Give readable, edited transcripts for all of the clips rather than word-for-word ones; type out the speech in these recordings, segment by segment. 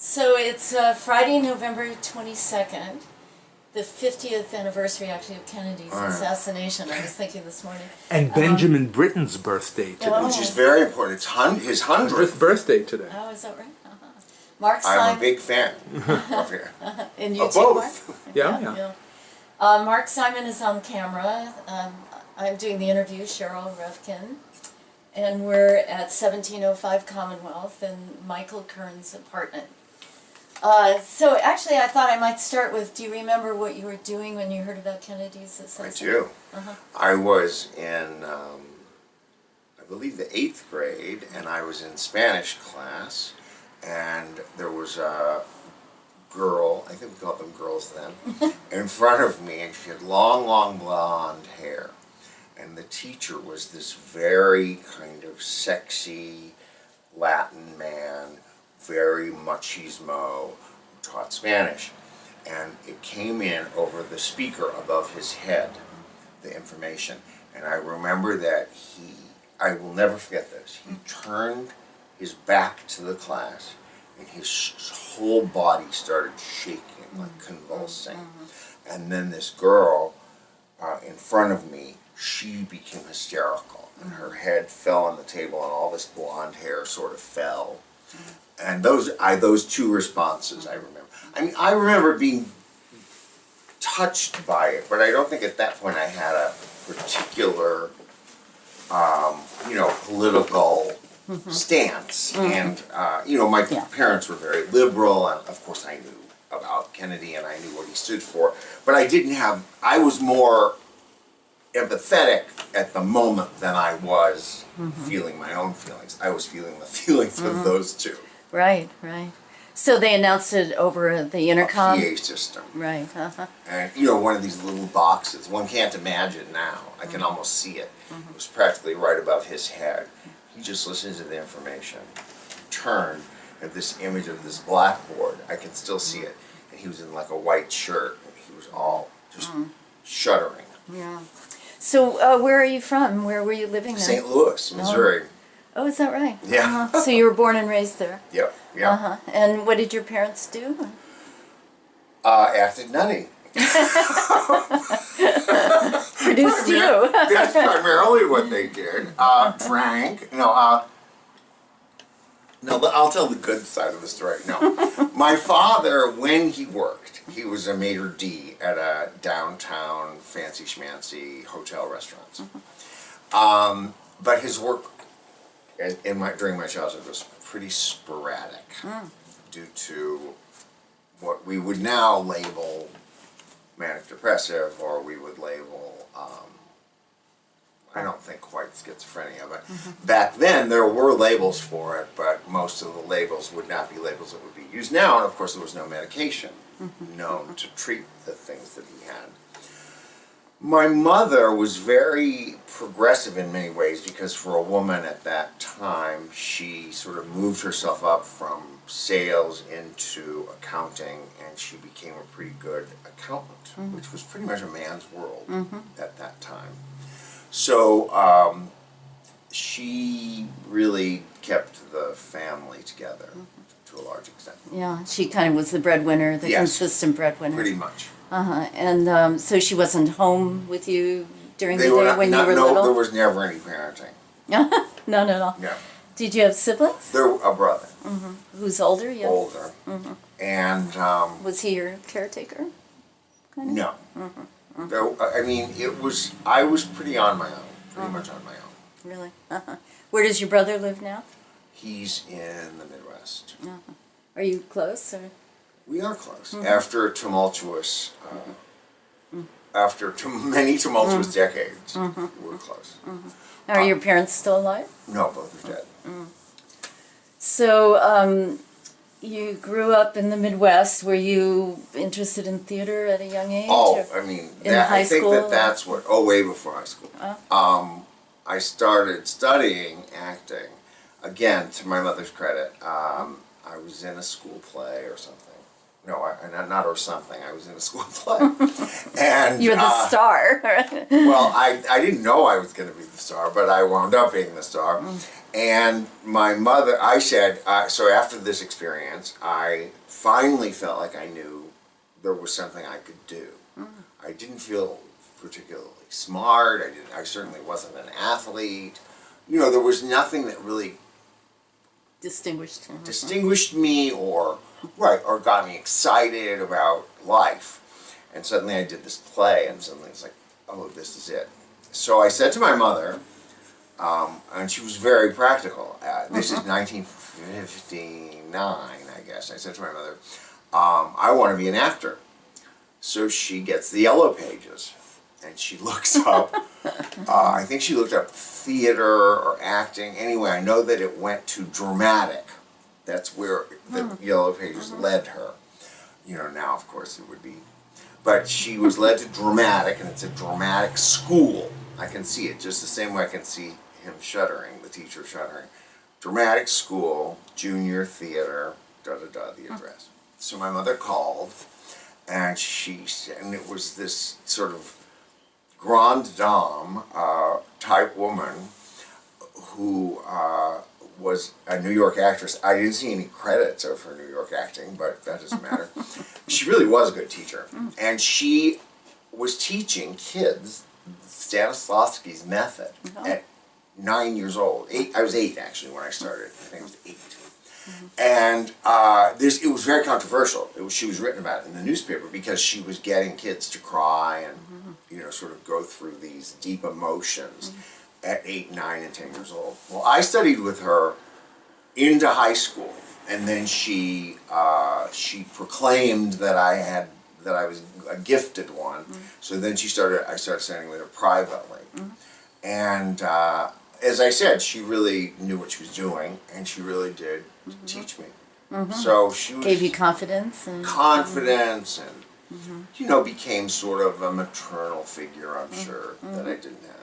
So it's Friday, November 22nd, the 50th anniversary, actually, of Kennedy's assassination. I was thinking this morning. And Benjamin Britten's birthday today. Oh. Which is very important. It's his 100th birthday today. Oh, is that right? Mark I'm Simon. a big fan of here. And you Of too, both. Mark? Yeah. Mark Simon is on camera. I'm doing the interview, Cheryl, Revkin. And we're at 1705 Commonwealth in Michael Kearns' apartment. So actually I thought I might start with, do you remember what you were doing when you heard about Kennedy's assassination? I do. I was in, I believe, the 8th grade, and I was in Spanish class, and there was a girl, I think we called them girls then, in front of me, and she had long, long blonde hair. And the teacher was this very kind of sexy Latin man, very machismo, who taught Spanish. And it came in over the speaker above his head, the information. And I remember that I will never forget this, he turned his back to the class, and his whole body started shaking, like convulsing. And then this girl in front of me, she became hysterical, and her head fell on the table, and all this blonde hair sort of fell. And those two responses I remember. I mean, I remember being touched by it, but I don't think at that point I had a particular, political stance. And, my parents were very liberal, and of course I knew about Kennedy, and I knew what he stood for, but I was more empathetic at the moment than I was feeling my own feelings. I was feeling the feelings of those two. Right. So they announced it over the intercom? A PA system. Right, And, one of these little boxes. One can't imagine now. I can almost see it. It was practically right above his head. He just listened to the information, turned at this image of this blackboard. I can still see it. And he was in like a white shirt. He was all just shuddering. Yeah. So where are you from? Where were you living then? St. Louis, Missouri. Oh, is that right? Yeah. So you were born and raised there? Yep. And what did your parents do? Acted nutty. Produced you. That's primarily what they did. Drank. No, I'll tell the good side of the story. No. My father, when he worked, he was a maitre d' at a downtown fancy schmancy hotel restaurant. But his work during my childhood was pretty sporadic due to what we would now label manic depressive, or we would label, I don't think quite schizophrenia, but back then there were labels for it, but most of the labels would not be labels that would be used now, and of course there was no medication known to treat the things that he had. My mother was very progressive in many ways, because for a woman at that time, she sort of moved herself up from sales into accounting, and she became a pretty good accountant, which was pretty much a man's world at that time. So she really kept the family together to a large extent. Yeah, she kind of was the breadwinner, the consistent breadwinner. Pretty much. And so she wasn't home with you during the day when you were no, little? there was never any parenting. No. Yeah. Did you have siblings? There a brother. Who's older? Yeah. Older. And Was he your caretaker? Kind of? no. I mean, I was pretty on my own, pretty much on my own. Really? Where does your brother live now? He's in the Midwest. Are you close? Or? We are close. After a tumultuous, many tumultuous decades, we're close. Are your parents still alive? No, both are dead. So, you grew up in the Midwest. Were you interested in theater at a young age? Oh, I mean, I think that's what. Oh, way before high school. I started studying acting. Again, to my mother's credit, I was in a school play or something, No, not or something. I was in a school play. And You're the star. well, I didn't know I was going to be the star, but I wound up being the star. And my mother, I said, so after this experience, I finally felt like I knew there was something I could do. I didn't feel particularly smart. I certainly wasn't an athlete. You know, there was nothing that really distinguished me or got me excited about life. And suddenly I did this play, and suddenly it's like, oh, this is it. So I said to my mother, and she was very practical. This is 1959, I guess. I said to my mother, I want to be an actor. So she gets the yellow pages, and she looks up, I think she looked up theater or acting. Anyway, I know that it went to dramatic. That's where the yellow pages led her. You know, now of course it would be. But she was led to dramatic, and it's a dramatic school. I can see it just the same way I can see him shuddering, the teacher shuddering. Dramatic school, junior theater, the address. So my mother called, and and it was this sort of grande dame type woman who was a New York actress. I didn't see any credits of her New York acting, but that doesn't matter. She really was a good teacher. And she was teaching kids Stanislavski's method at 9 years old. I was 8 actually when I started. I think I was 8. And it was very controversial. She was written about in the newspaper because she was getting kids to cry and sort of go through these deep emotions at 8, 9, and 10 years old. Well, I studied with her into high school, and then she proclaimed that I was a gifted one. So then I started studying with her privately, and as I said, she really knew what she was doing, and she really did teach me. So she Gave you confidence and became sort of a maternal figure, I'm sure, that I didn't have.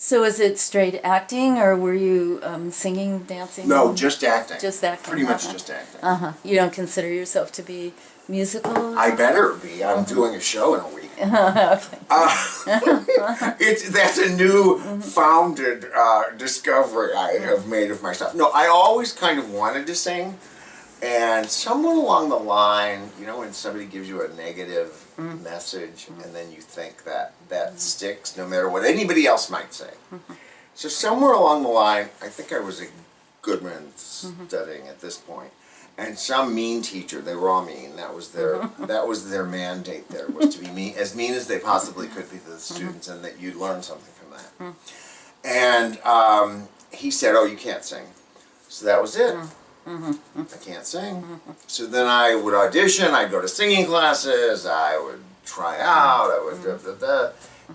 So is it straight acting, or were you singing, dancing? No, just acting. Just acting. Pretty much just acting. You don't consider yourself to be musical? I better be. I'm doing a show in a week. That's a new founded discovery I have made of myself. No, I always kind of wanted to sing, and somewhere along the line, when somebody gives you a negative message, and then you think that sticks no matter what anybody else might say. So somewhere along the line, I think I was a Goodman studying at this point. And some mean teacher, they were all mean. That was their mandate. There was to be mean as they possibly could be to the students, and that you'd learn something from that. And he said, "Oh, you can't sing." So that was it. I can't sing. So then I would audition. I'd go to singing classes. I would try out. I would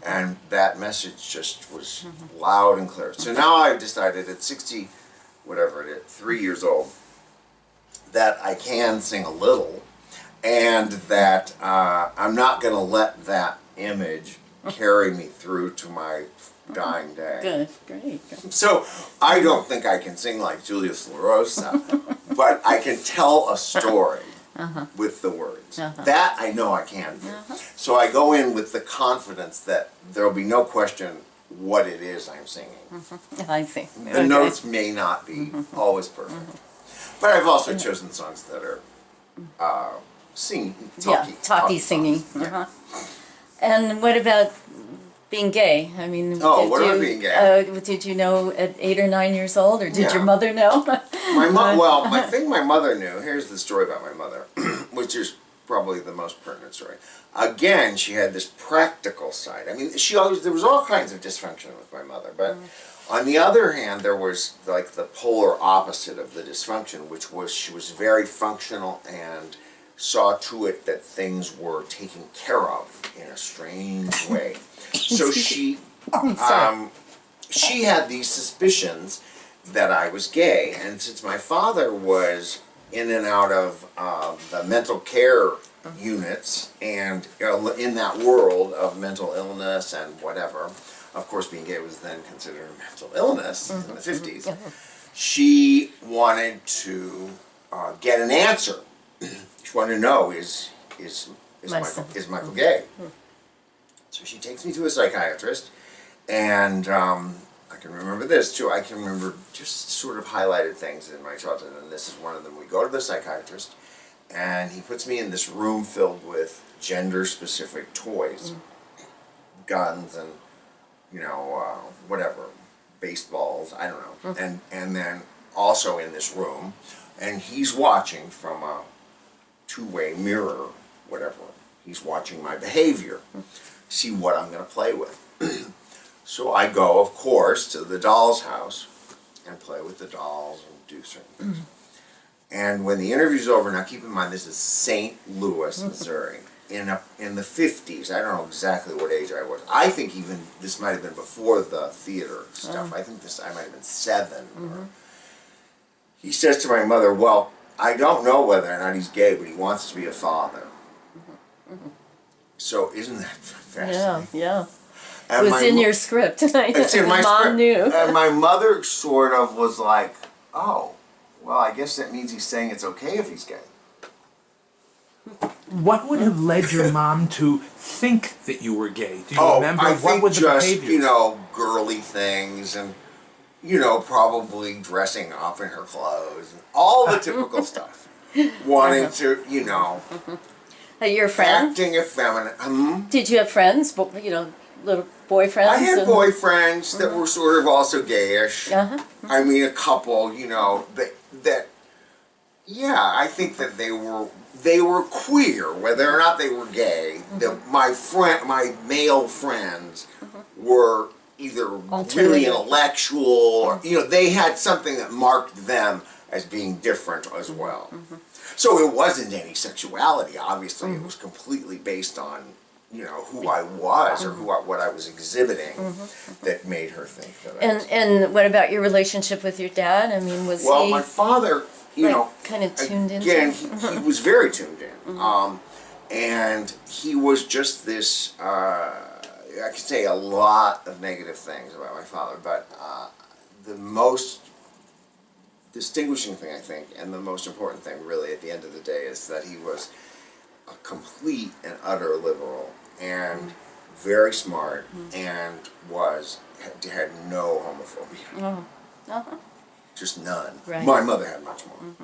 and that message just was loud and clear. So now I've decided at 60, whatever it is, 3 years old, that I can sing a little, and that I'm not going to let that image carry me through to my dying day. Good, great. So I don't think I can sing like Julius LaRosa, but I can tell a story with the words. That I know I can do. So I go in with the confidence that there will be no question what it is I'm singing. I see. The notes may not be always perfect. But I've also chosen songs that are talky singing. Yeah. And what about being gay? I mean, what about being gay? Did you know at 8 or 9 years old, or did your mother know? I think my mother knew. Here's the story about my mother, which is probably the most pertinent story. Again, she had this practical side. I mean, there was all kinds of dysfunction with my mother, but on the other hand, there was like the polar opposite of the dysfunction, which was she was very functional and saw to it that things were taken care of in a strange way. So she had these suspicions that I was gay, and since my father was in and out of the mental care units and in that world of mental illness and whatever, of course being gay was then considered a mental illness in the 50s, she wanted to get an answer she wanted to know My son. is Michael gay? So she takes me to a psychiatrist, and I can remember this too. I can remember just sort of highlighted things in my childhood, and this is one of them. We go to the psychiatrist, and he puts me in this room filled with gender-specific toys, guns, and whatever, baseballs. I don't know, and then also in this room, and he's watching from a two-way mirror, whatever. He's watching my behavior, see what I'm going to play with. So I go, of course, to the doll's house and play with the dolls and do certain things. And when the interview's over, now keep in mind this is St. Louis, Missouri, in the 50s. I don't know exactly what age I was. I think even this might have been before the theater stuff. I think I might have been 7. He says to my mother, well, I don't know whether or not he's gay, but he wants to be a father. So isn't that fascinating? Yeah. And It was in your script. It's in my Mom script. knew. And my mother sort of was like, oh, well, I guess that means he's saying it's okay if he's gay. What would have led your mom to think that you were gay? Do you remember? I What think was the just, behavior? girly things and, probably dressing up in her clothes and all the typical stuff. Wanting to, Your friends? acting effeminate. Did you have friends? Little boyfriends? I had boyfriends that were sort of also gayish. I mean, a couple, that I think that they were queer, whether or not they were gay. That my male friends were either really intellectual or, they had something that marked them as being different as well. So it wasn't any sexuality, obviously. It was completely based on, who I was or what I was exhibiting that made her think that I was. And what about your relationship with your dad? I mean, was Well, he my father, kind of tuned in? again, he was very tuned in. And he was just this, I could say a lot of negative things about my father, but the most distinguishing thing, I think, and the most important thing, really, at the end of the day, is that he was a complete and utter liberal and very smart and had no homophobia. Just none. Right. My mother had much more.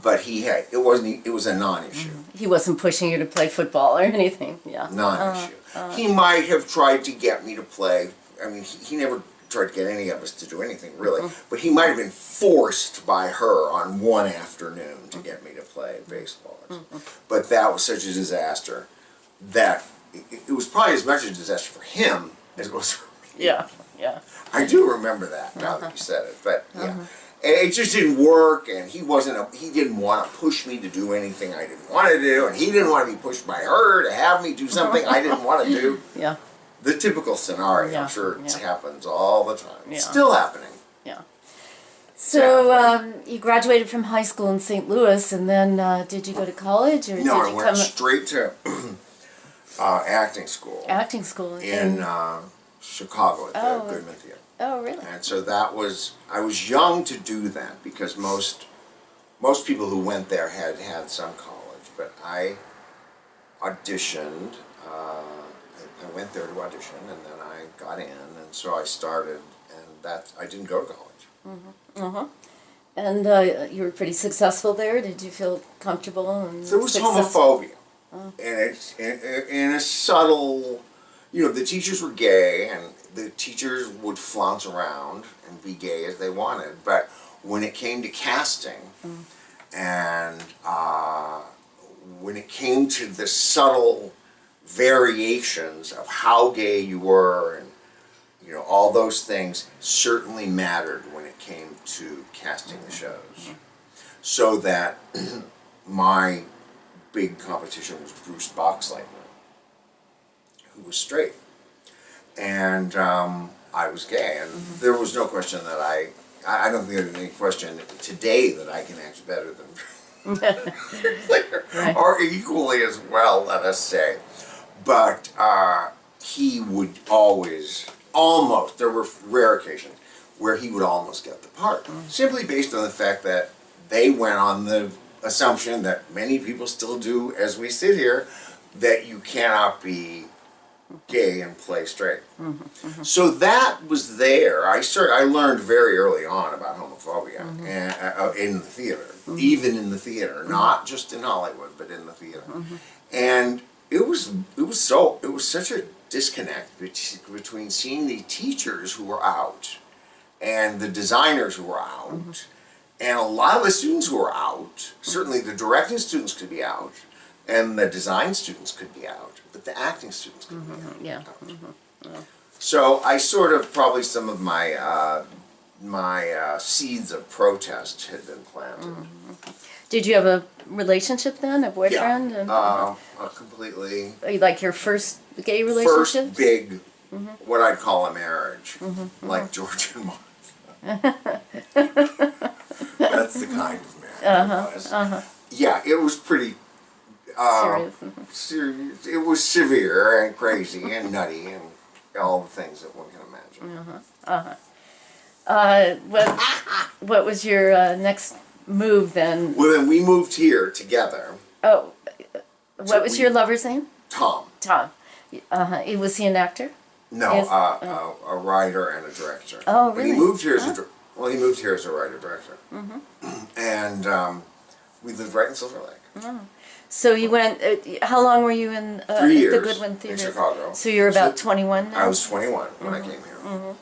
But it was a non-issue. He wasn't pushing you to play football or anything. Yeah. Non-issue. He might have tried to get me to play. I mean, he never tried to get any of us to do anything, really. But he might have been forced by her on one afternoon to get me to play baseball. But that was such a disaster that it was probably as much a disaster for him as it was for me. Yeah. I do remember that now that you said it. But yeah. And it just didn't work, and he didn't want to push me to do anything I didn't want to do, and he didn't want to be pushed by her to have me do something I didn't want to do. Yeah. The typical scenario, Yeah, I'm sure it yeah. happens all the time. It's Yeah. still happening. Yeah. So you graduated from high school in St. Louis, and then did you go to college, or No, did I you went come straight to acting school acting school in Chicago at Oh. the Goodman Theater. Oh, really? And so I was young to do that because most people who went there had some college, but I auditioned. I went there to audition, and then I got in, and so I started, and I didn't go to college. And you were pretty successful there. Did you feel comfortable and There was successful? homophobia, and it's in a subtle. The teachers were gay, and the teachers would flounce around and be gay as they wanted. But when it came to casting, and when it came to the subtle variations of how gay you were, and all those things certainly mattered when it came to casting the shows. So that my big competition was Bruce Boxleitner, who was straight, and I was gay, and there was no question that I don't think there's any question today that I can act better than Right. or equally as well, let us say. But he would always, there were rare occasions where he would almost get the part, simply based on the fact that they went on the assumption that many people still do as we sit here, that you cannot be gay and play straight. So that was there. I learned very early on about homophobia and, in the theater, even in the theater, not just in Hollywood, but in the theater. And it was such a disconnect between seeing the teachers who were out and the designers who were out, and a lot of the students who were out. Certainly the directing students could be out, and the design students could be out, but the acting students could be out. So I sort of, probably some of my seeds of protest had been planted. Did you have a relationship then, a boyfriend? Yeah, completely. Like your first gay relationship? First big, what I'd call a marriage, like George and Martha. That's the kind of marriage it was. Yeah, it was pretty serious. It was severe and crazy and nutty and all the things that one can imagine. What was your next move then? Well, then we moved here together. Oh, what was your lover's name? Tom. Tom. Was he an actor? No, Yes. a writer and a director. Oh, But really? he moved here as he moved here as a writer-director. And we lived right in Silver Lake. So you went, how long were you in 3 years the Goodwin Theater? in Chicago. So you were about 21 then? I was 21 when I came here.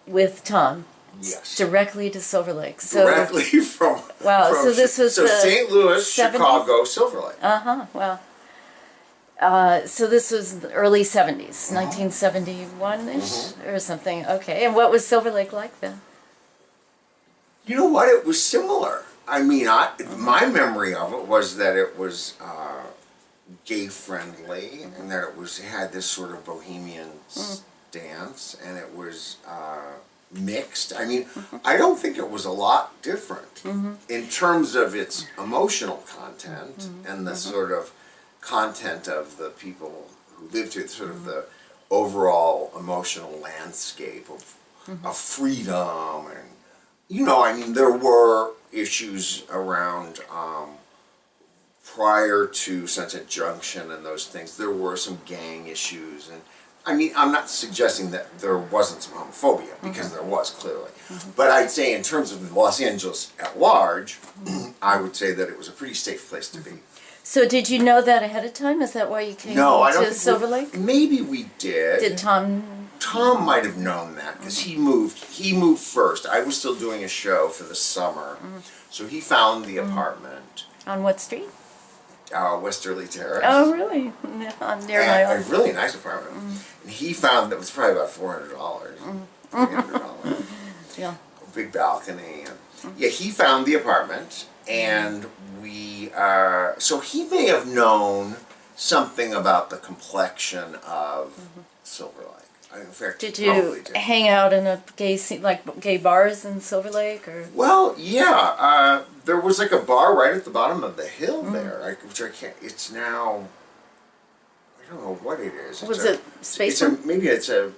With Tom? Yes. Directly to Silver Lake. So, Directly from wow, from so this was so the St. Louis, 70s? Chicago, Silver Lake. wow. So this was the early 70s, 1971-ish or something. Okay, and what was Silver Lake like then? You know what? It was similar. I mean, my memory of it was that it was gay friendly, and that it had this sort of bohemian stance, and it was mixed. I mean, I don't think it was a lot different in terms of its emotional content and the sort of content of the people who lived here, sort of the overall emotional landscape of freedom. And I mean, there were issues around prior to Sunset Junction and those things. There were some gang issues, and I mean, I'm not suggesting that there wasn't some homophobia, because there was, clearly. But I'd say in terms of Los Angeles at large, I would say that it was a pretty safe place to be. So did you know that ahead of time? Is that why you came No, I don't to think Silver Lake? Maybe we did. Did Tom? Tom might have known that, because he moved first. I was still doing a show for the summer, so he found the apartment. On what street? Westerly Terrace. Oh, really? Near my A office. really nice apartment. And he found that was probably about $400, $300. Yeah. A big balcony. Yeah, he found the apartment, and we. So he may have known something about the complexion of Silver Lake. In fact, Did he you probably did. hang out in a gay scene, like gay bars in Silver Lake, or? Well, yeah. There was like a bar right at the bottom of the hill there, which I can't. It's now. I don't know what it is. Was it Spaceman? Maybe it's an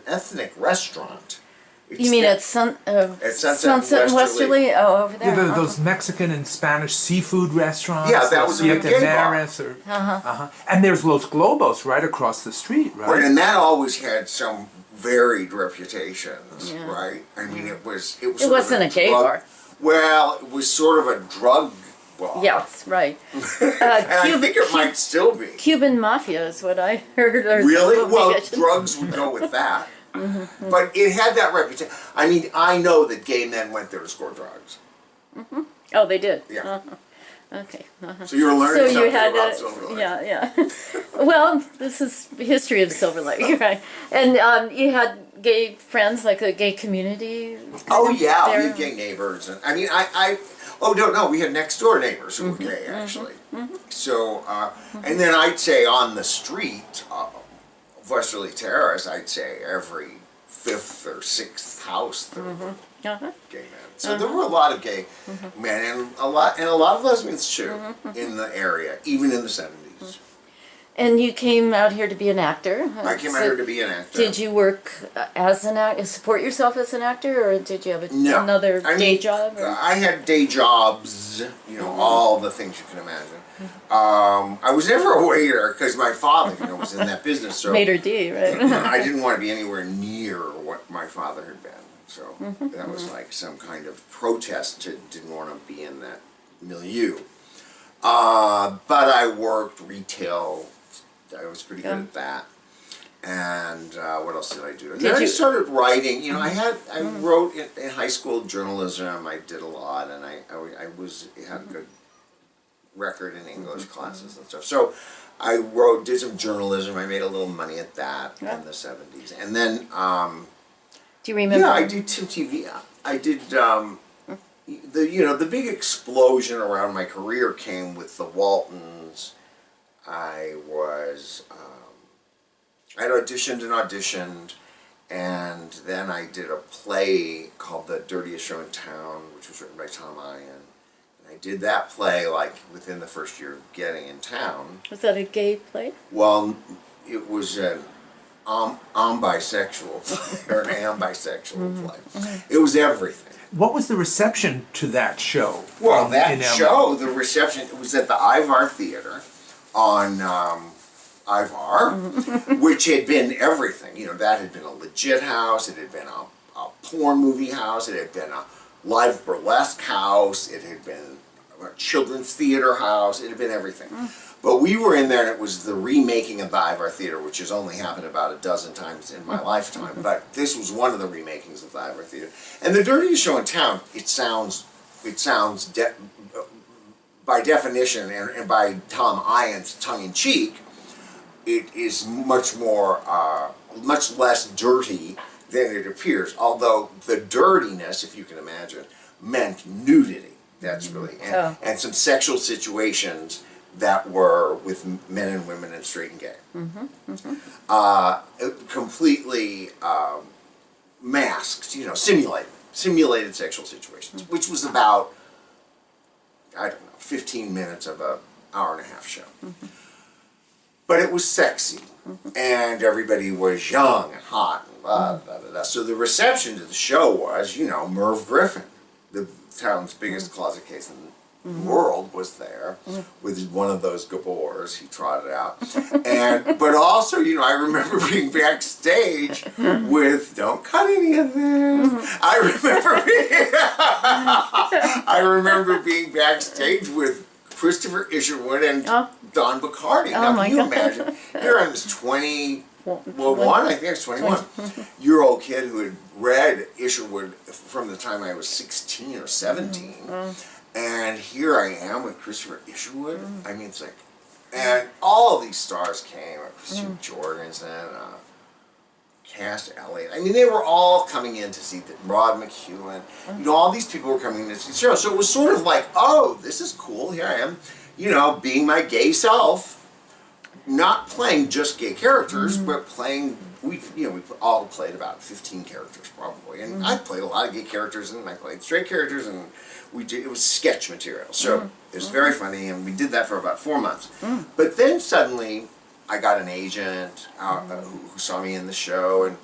ethnic restaurant. You mean at Sunset and Westerly? Oh, over there. Yeah, those Mexican and Spanish seafood restaurants. Yeah, that was a big gay bar. And there's Los Globos right across the street, right? Right, and that always had some varied reputations, right? I mean, it was. It It wasn't a gay bar. Well, it was sort of a drug bar. Yes, right. And I think it might still be. Cuban mafia is what I heard. Or Really? something. Well, drugs would go with that. But it had that reputation. I mean, I know that gay men went there to score drugs. Oh, they did? Yeah. Okay. So you were learning So you something had about Silver Lake. yeah. Well, this is the history of Silver Lake, right? And you had gay friends, like a gay community? Oh, yeah, there? we had gay neighbors. And I mean, no, we had next door neighbors who were gay, actually. So, and then I'd say on the street, Westerly Terrace, I'd say every fifth or sixth house there were gay men. So there were a lot of gay men, and a lot of lesbians too in the area, even in the 70s. And you came out here to be an actor. I came out here to be an actor. Did you work as an actor, support yourself as an actor, or did you have another day job? Or? I had day jobs, all the things you can imagine. I was never a waiter because my father, was in that business. So Maitre d', right? I didn't want to be anywhere near what my father had been. So that was like some kind of protest. Didn't want to be in that milieu. But I worked retail. I was pretty good at that. And what else did I do? And then I started writing. I wrote in high school journalism. I did a lot, and I had a good record in English classes and stuff. So I did some journalism. I made a little money at that in the 70s. And then do you remember? Yeah, I did some TV. I did the big explosion around my career came with the Waltons. I'd auditioned, and then I did a play called The Dirtiest Show in Town, which was written by Tom Ian. And I did that play within the first year of getting in town. Was that a gay play? Well, it was an bisexual play, or an ambisexual play. It was everything. What was the reception to that show? Well, the reception, it was at the Ivar Theater on Ivar, which had been everything. That had been a legit house, it had been a porn movie house, it had been a live burlesque house, it had been a children's theater house, it had been everything. But we were in there, and it was the remaking of the Ivar Theater, which has only happened about a dozen times in my lifetime. But this was one of the remakings of the Ivar Theater. And The Dirtiest Show in Town, it sounds by definition and by Tom Ian's tongue-in-cheek, it is much less dirty than it appears. Although the dirtiness, if you can imagine, meant nudity. That's really and some sexual situations that were with men and women and straight and gay. Completely masked, simulated sexual situations, which was about, 15 minutes of an hour and a half show. But it was sexy, and everybody was young and hot, and blah, blah, blah, blah. So the reception to the show was, Merv Griffin, the town's biggest closet case in the world, was there with one of those gabors he trotted out. But also, I remember being backstage with, don't cut any of this. I remember being backstage with Christopher Isherwood and Don Bacardi. Now, can you imagine? Here I was 21-year-old kid who had read Isherwood from the time I was 16 or 17. And here I am with Christopher Isherwood. I mean, it's like, and all of these stars came, Christian Jorgensen, Cass Elliot. I mean, they were all coming in to see Rod McEwen. All these people were coming in to see the show. So it was sort of like, oh, this is cool. Here I am, being my gay self, not playing just gay characters, but playing. We all played about 15 characters probably, and I played a lot of gay characters, and I played straight characters, and it was sketch material. So it was very funny, and we did that for about 4 months. But then suddenly, I got an agent who saw me in the show and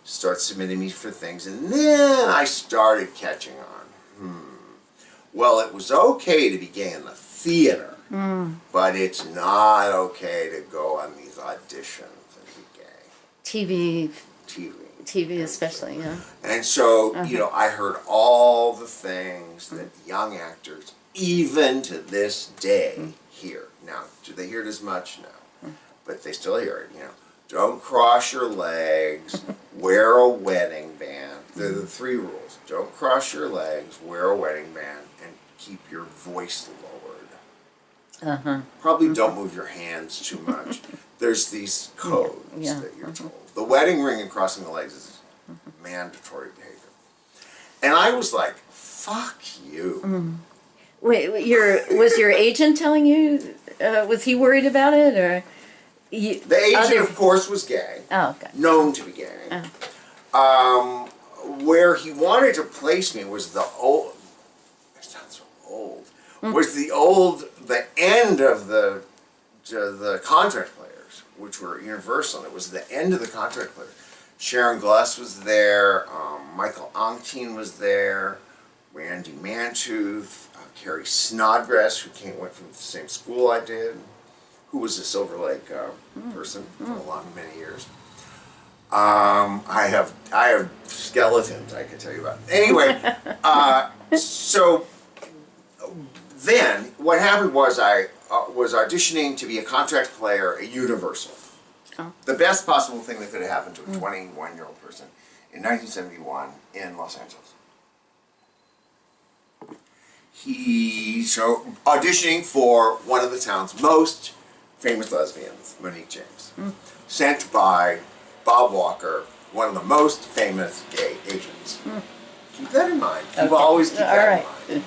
started submitting me for things, and then I started catching on. Well, it was okay to be gay in the theater, but it's not okay to go on these auditions and be gay. TV especially, yeah. And so, I heard all the things that young actors, even to this day, hear. Now, do they hear it as much? No. But they still hear it, Don't cross your legs, wear a wedding band. They're the 3 rules. Don't cross your legs, wear a wedding band, and keep your voice lowered. Probably don't move your hands too much. There's these codes that you're told. The wedding ring and crossing the legs is mandatory behavior. And I was like, fuck you. Wait, was your agent telling you? Was he worried about it, or? The agent, of course, was gay. Oh, okay. Known to be gay. Where he wanted to place me was the old. It sounds so old. Was the end of the contract place. which were Universal, and it was the end of the contract player. Sharon Glass was there, Michael Onctine was there, Randy Mantooth, Carrie Snodgrass, who went from the same school I did, who was a Silver Lake person for many years. I have skeletons I can tell you about. Anyway, so then what happened was I was auditioning to be a contract player at Universal. Oh. The best possible thing that could have happened to a 21-year-old person in 1971 in Los Angeles. So auditioning for one of the town's most famous lesbians, Monique James, sent by Bob Walker, one of the most famous gay Asians. Keep that in mind. People always keep that in mind.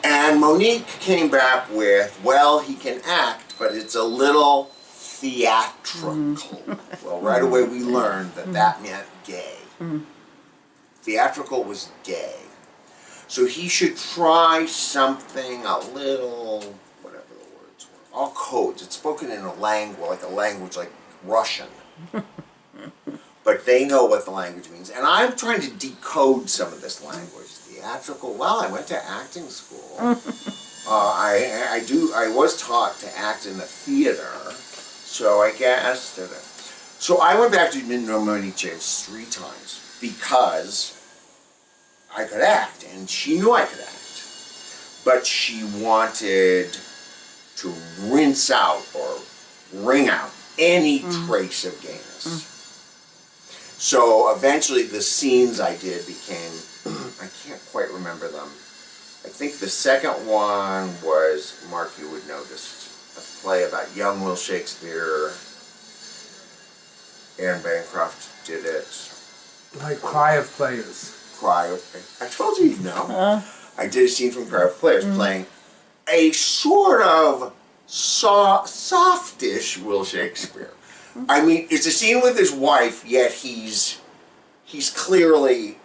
And Monique came back with, well, he can act, but it's a little theatrical. Well, right away we learned that that meant gay. Theatrical was gay. So he should try something a little, whatever the words were, all codes. It's spoken in a language like Russian. But they know what the language means. And I'm trying to decode some of this language. Theatrical, well, I went to acting school. I was taught to act in the theater, so I guessed it. So I went back to Monique James 3 times because I could act, and she knew I could act. But she wanted to rinse out or wring out any trace of gayness. So eventually the scenes I did became, I can't quite remember them. I think the second one was, Mark, you would know this, a play about young Will Shakespeare. Aaron Bancroft did it. Like Cry of Players. I told you you'd know. I did a scene from Cry of Players playing a sort of softish Will Shakespeare. I mean, it's a scene with his wife, yet he's clearly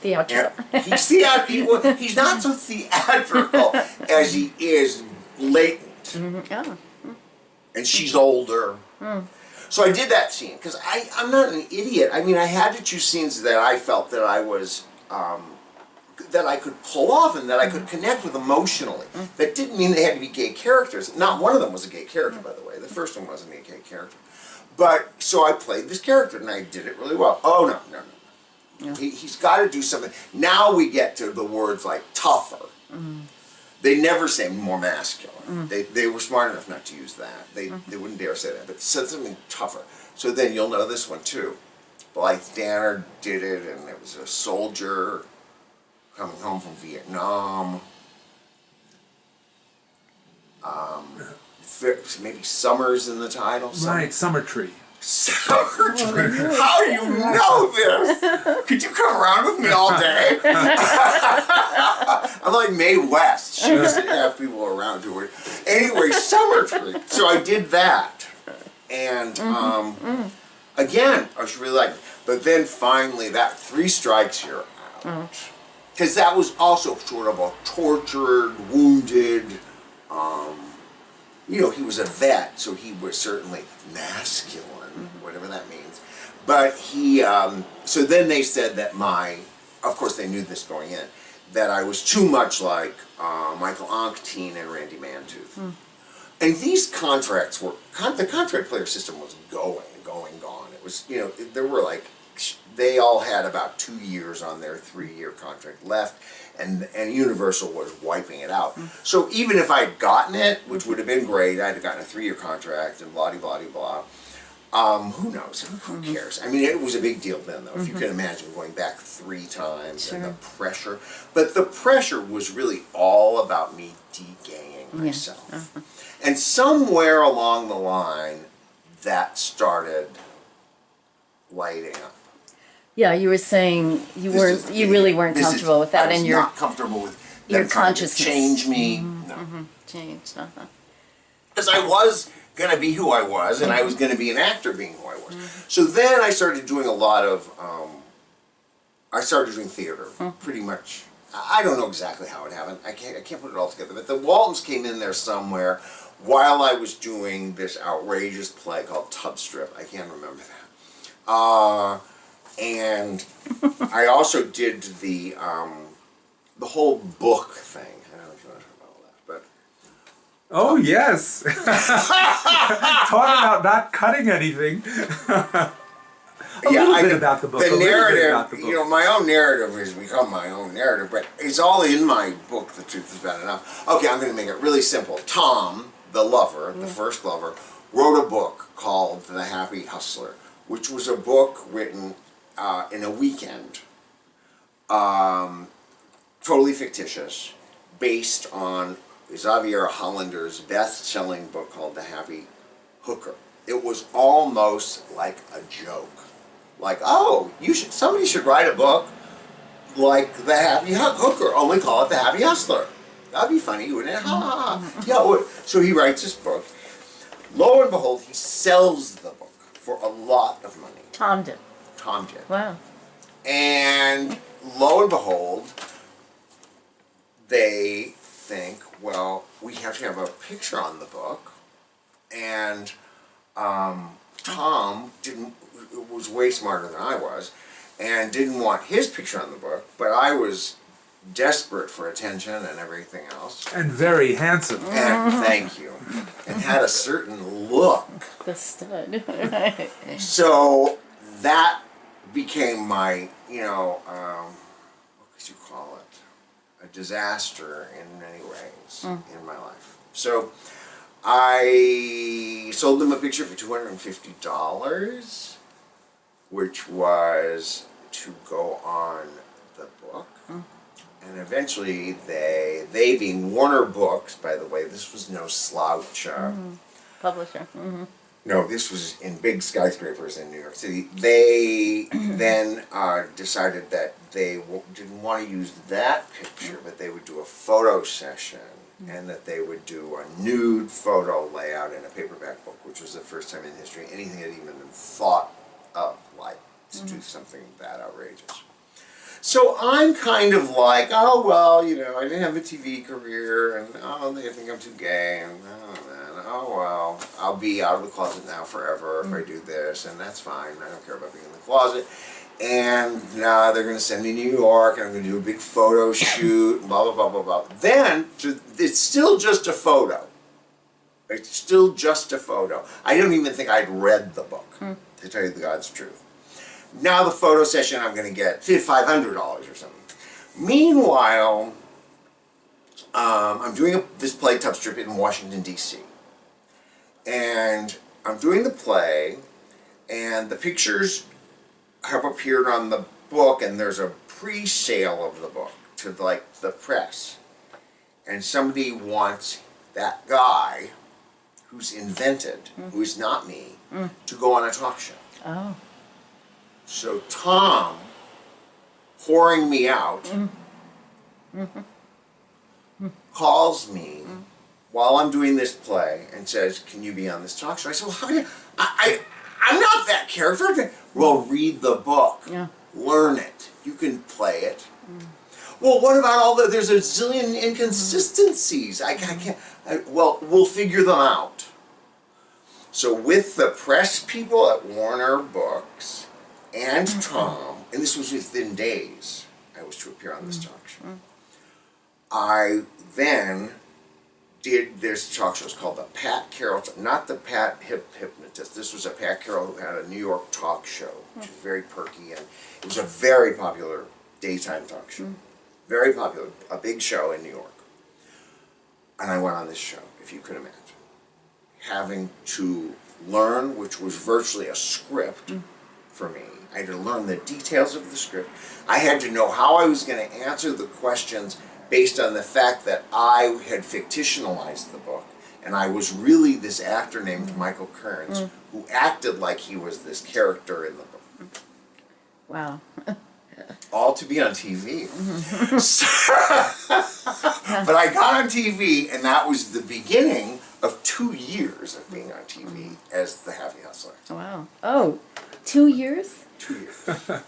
Theatrical. He's not so theatrical as he is latent. Oh. And she's older. So I did that scene because I'm not an idiot. I mean, I had to choose scenes that I felt that I was that I could pull off and that I could connect with emotionally. That didn't mean they had to be gay characters. Not one of them was a gay character, by the way. The first one wasn't a gay character. But, so I played this character and I did it really well. Oh, no. Yeah. He's got to do something. Now we get to the words like tougher. They never say more masculine. They were smart enough not to use that. They wouldn't dare say that, but said something tougher. So then you'll know this one too. Blythe Danner did it, and it was a soldier coming home from Vietnam. Maybe Summer's in the title. Right, Summer Tree. Summer Tree. How do you know this? Could you come around with me all day? I'm like Mae West. She used to have people around who were. Anyway, Summer Tree. So I did that. And again, I was really like, but then finally, that 3 strikes, you're out. Because that was also sort of a tortured, wounded, he was a vet, so he was certainly masculine, whatever that means. But he, so then they said that of course they knew this going in, that I was too much like Michael Onctine and Randy Mantooth. And these contracts were, the contract player system was gone. It was, there were they all had about 2 years on their 3-year contract left, and Universal was wiping it out. So even if I'd gotten it, which would have been great, I'd have gotten a 3-year contract and blah. Who knows? Who cares? I mean, it was a big deal then, though. If you can imagine going back 3 times and the pressure. But the pressure was really all about me de-gaying myself. And somewhere along the line, that started lighting up. Yeah, you were saying you really weren't comfortable with that, I was and not comfortable with your them trying to consciousness. change me. No, changed. because I was going to be who I was, and I was going to be an actor being who I was. So then I started doing a lot of. I started doing theater pretty much I don't know exactly how it happened. I can't put it all together. But the Waltons came in there somewhere while I was doing this outrageous play called Tub Strip. I can't remember that. And I also did the whole book thing. I don't know if you want to talk about all that, but Oh yes. Talk about not cutting anything. A little bit about the book. The a little bit narrative, about the book. you know, my own narrative has become my own narrative, but it's all in my book, The Truth Is Bad Enough. Okay, I'm going to make it really simple. Tom, the lover, the first lover, wrote a book called The Happy Hustler, which was a book written in a weekend, totally fictitious, based on Xavier Hollander's best-selling book called The Happy Hooker. It was almost like a joke. Like, oh, somebody should write a book like The Happy Hooker, only call it The Happy Hustler. That'd be funny, wouldn't it? Ha ha ha. Yeah, it would. So he writes this book. Lo and behold, he sells the book for a lot of money. Tom did. Tom did. Wow. And lo and behold, they think, well, we have to have a picture on the book. And Tom was way smarter than I was and didn't want his picture on the book, but I was desperate for attention and everything else. And very handsome. And thank you. And had a certain look. The stud. So that became my, what could you call it? A disaster in many ways in my life. So I sold them a picture for $250, which was to go on the book. And eventually they being Warner Books, by the way, this was no slouch. Publisher. No, this was in big skyscrapers in New York City. They then decided that they didn't want to use that picture, but they would do a photo session, and that they would do a nude photo layout in a paperback book, which was the first time in history anything had even been thought of, like, to do something that outrageous. So I'm kind of like, oh, well, I didn't have a TV career, and they think I'm too gay, and oh, well, I'll be out of the closet now forever if I do this, and that's fine. I don't care about being in the closet. And now they're going to send me to New York, and I'm going to do a big photo shoot, and blah, blah, blah, blah, blah. Then, it's still just a photo. It's still just a photo. I don't even think I'd read the book, to tell you the God's truth. Now the photo session, I'm going to get $500 or something. Meanwhile, I'm doing this play, Tub Strip, in Washington, D.C. And I'm doing the play, and the pictures have appeared on the book, and there's a pre-sale of the book to, like, the press. And somebody wants that guy who's invented, who is not me, to go on a talk show. Oh. So Tom, whoring me out, calls me while I'm doing this play and says, can you be on this talk show? I said, well, how can you? I'm not that character. Well, read the book. Yeah. Learn it. You can play it. Well, what about there's a zillion inconsistencies. I can't, well, we'll figure them out. So with the press people at Warner Books and Tom, and this was within days, I was to appear on this talk show. I then did this talk show. It's called the Pat Carroll, not the Pat Hypnotist. This was a Pat Carroll who had a New York talk show, which was very perky, and it was a very popular daytime talk show. Very popular, a big show in New York. And I went on this show, if you could imagine. Having to learn, which was virtually a script for me. I had to learn the details of the script. I had to know how I was going to answer the questions based on the fact that I had fictionalized the book. And I was really this actor named Michael Kearns, who acted like he was this character in the book. Wow. All to be on TV. But I got on TV, and that was the beginning of 2 years of being on TV as the Happy Hustler. Wow. Oh, 2 years? 2 years.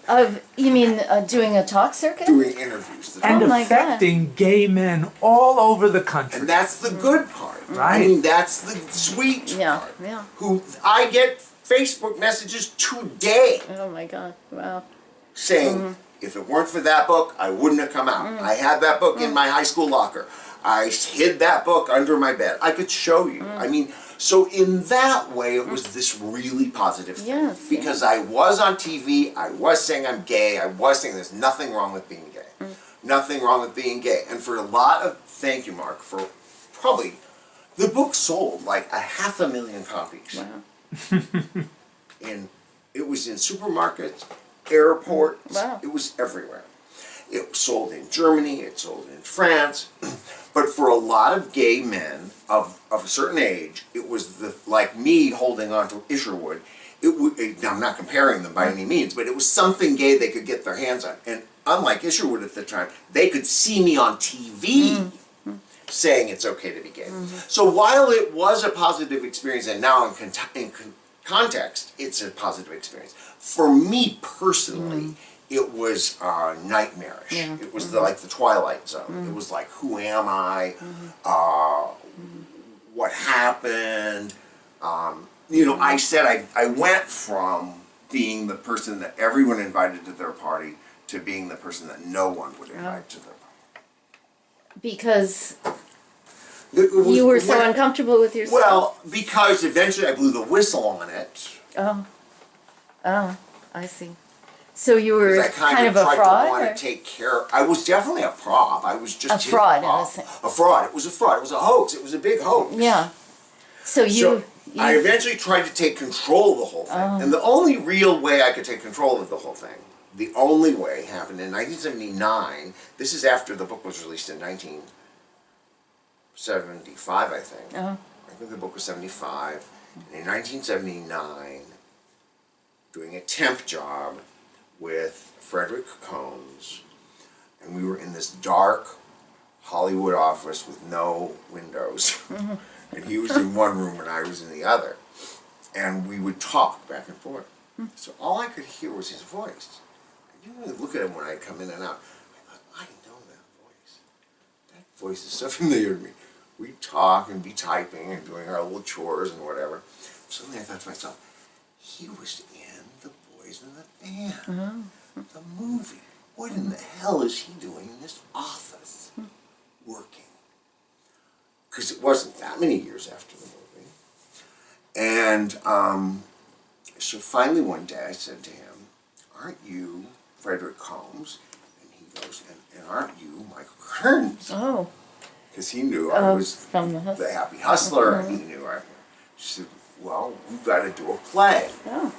You mean doing a talk circuit? Doing interviews. And Oh my God. affecting gay men all over the country. And that's the good part. Right. I mean, that's the sweet Yeah, part. yeah. Who I get Facebook messages today Oh my God. Wow. saying, if it weren't for that book, I wouldn't have come out. I had that book in my high school locker. I hid that book under my bed. I could show you. I mean, so in that way, it was this really positive thing. Yes, Because I was on TV, I was saying I'm gay, I was saying there's nothing wrong with being gay. Nothing wrong with being gay. And for a lot of, thank you, Mark, for probably, the book sold like 500,000 copies. Wow. And it was in supermarkets, airports, Wow. it was everywhere. It sold in Germany, it sold in France, but for a lot of gay men of a certain age, it was like me holding on to Isherwood. Now I'm not comparing them by any means, but it was something gay they could get their hands on. And unlike Isherwood at the time, they could see me on TV saying it's okay to be gay. So while it was a positive experience, and now in context, it's a positive experience. For me personally, it was nightmarish. Yeah. It was like the Twilight Zone. It was like, who am I? What happened? I said I went from being the person that everyone invited to their party to being the person that no one would invite to their party. Because You were so uncomfortable with yourself? Well, because eventually I blew the whistle on it. Oh, I see. so you were Because I kind of a tried fraud? to want or- to take care. I was definitely a prop. I was just A fraud, prop. I was saying. A fraud. It was a fraud. It was a hoax. It was a big hoax. Yeah. So So I eventually tried to take control of the whole thing. And the only real way I could take control of the whole thing, the only way happened in 1979. This is after the book was released in 1975, I think. I think the book was 75. And in 1979, doing a temp job with Frederick Combs, and we were in this dark Hollywood office with no windows. And he was in one room and I was in the other. And we would talk back and forth. So all I could hear was his voice. I didn't really look at him when I'd come in and out. I thought, I know that voice. That voice is so familiar to me. We'd talk and be typing and doing our little chores and whatever. Suddenly I thought to myself, he was in The Boys in the Band, the movie. What in the hell is he doing in this office, working? Because it wasn't that many years after the movie. And so finally one day I said to him, aren't you Frederick Combs? And he goes, and aren't you Michael Kearns? Oh, Because he knew I was from the the Happy Hustler, and he knew I. She said, well, we've got to do a play. Oh.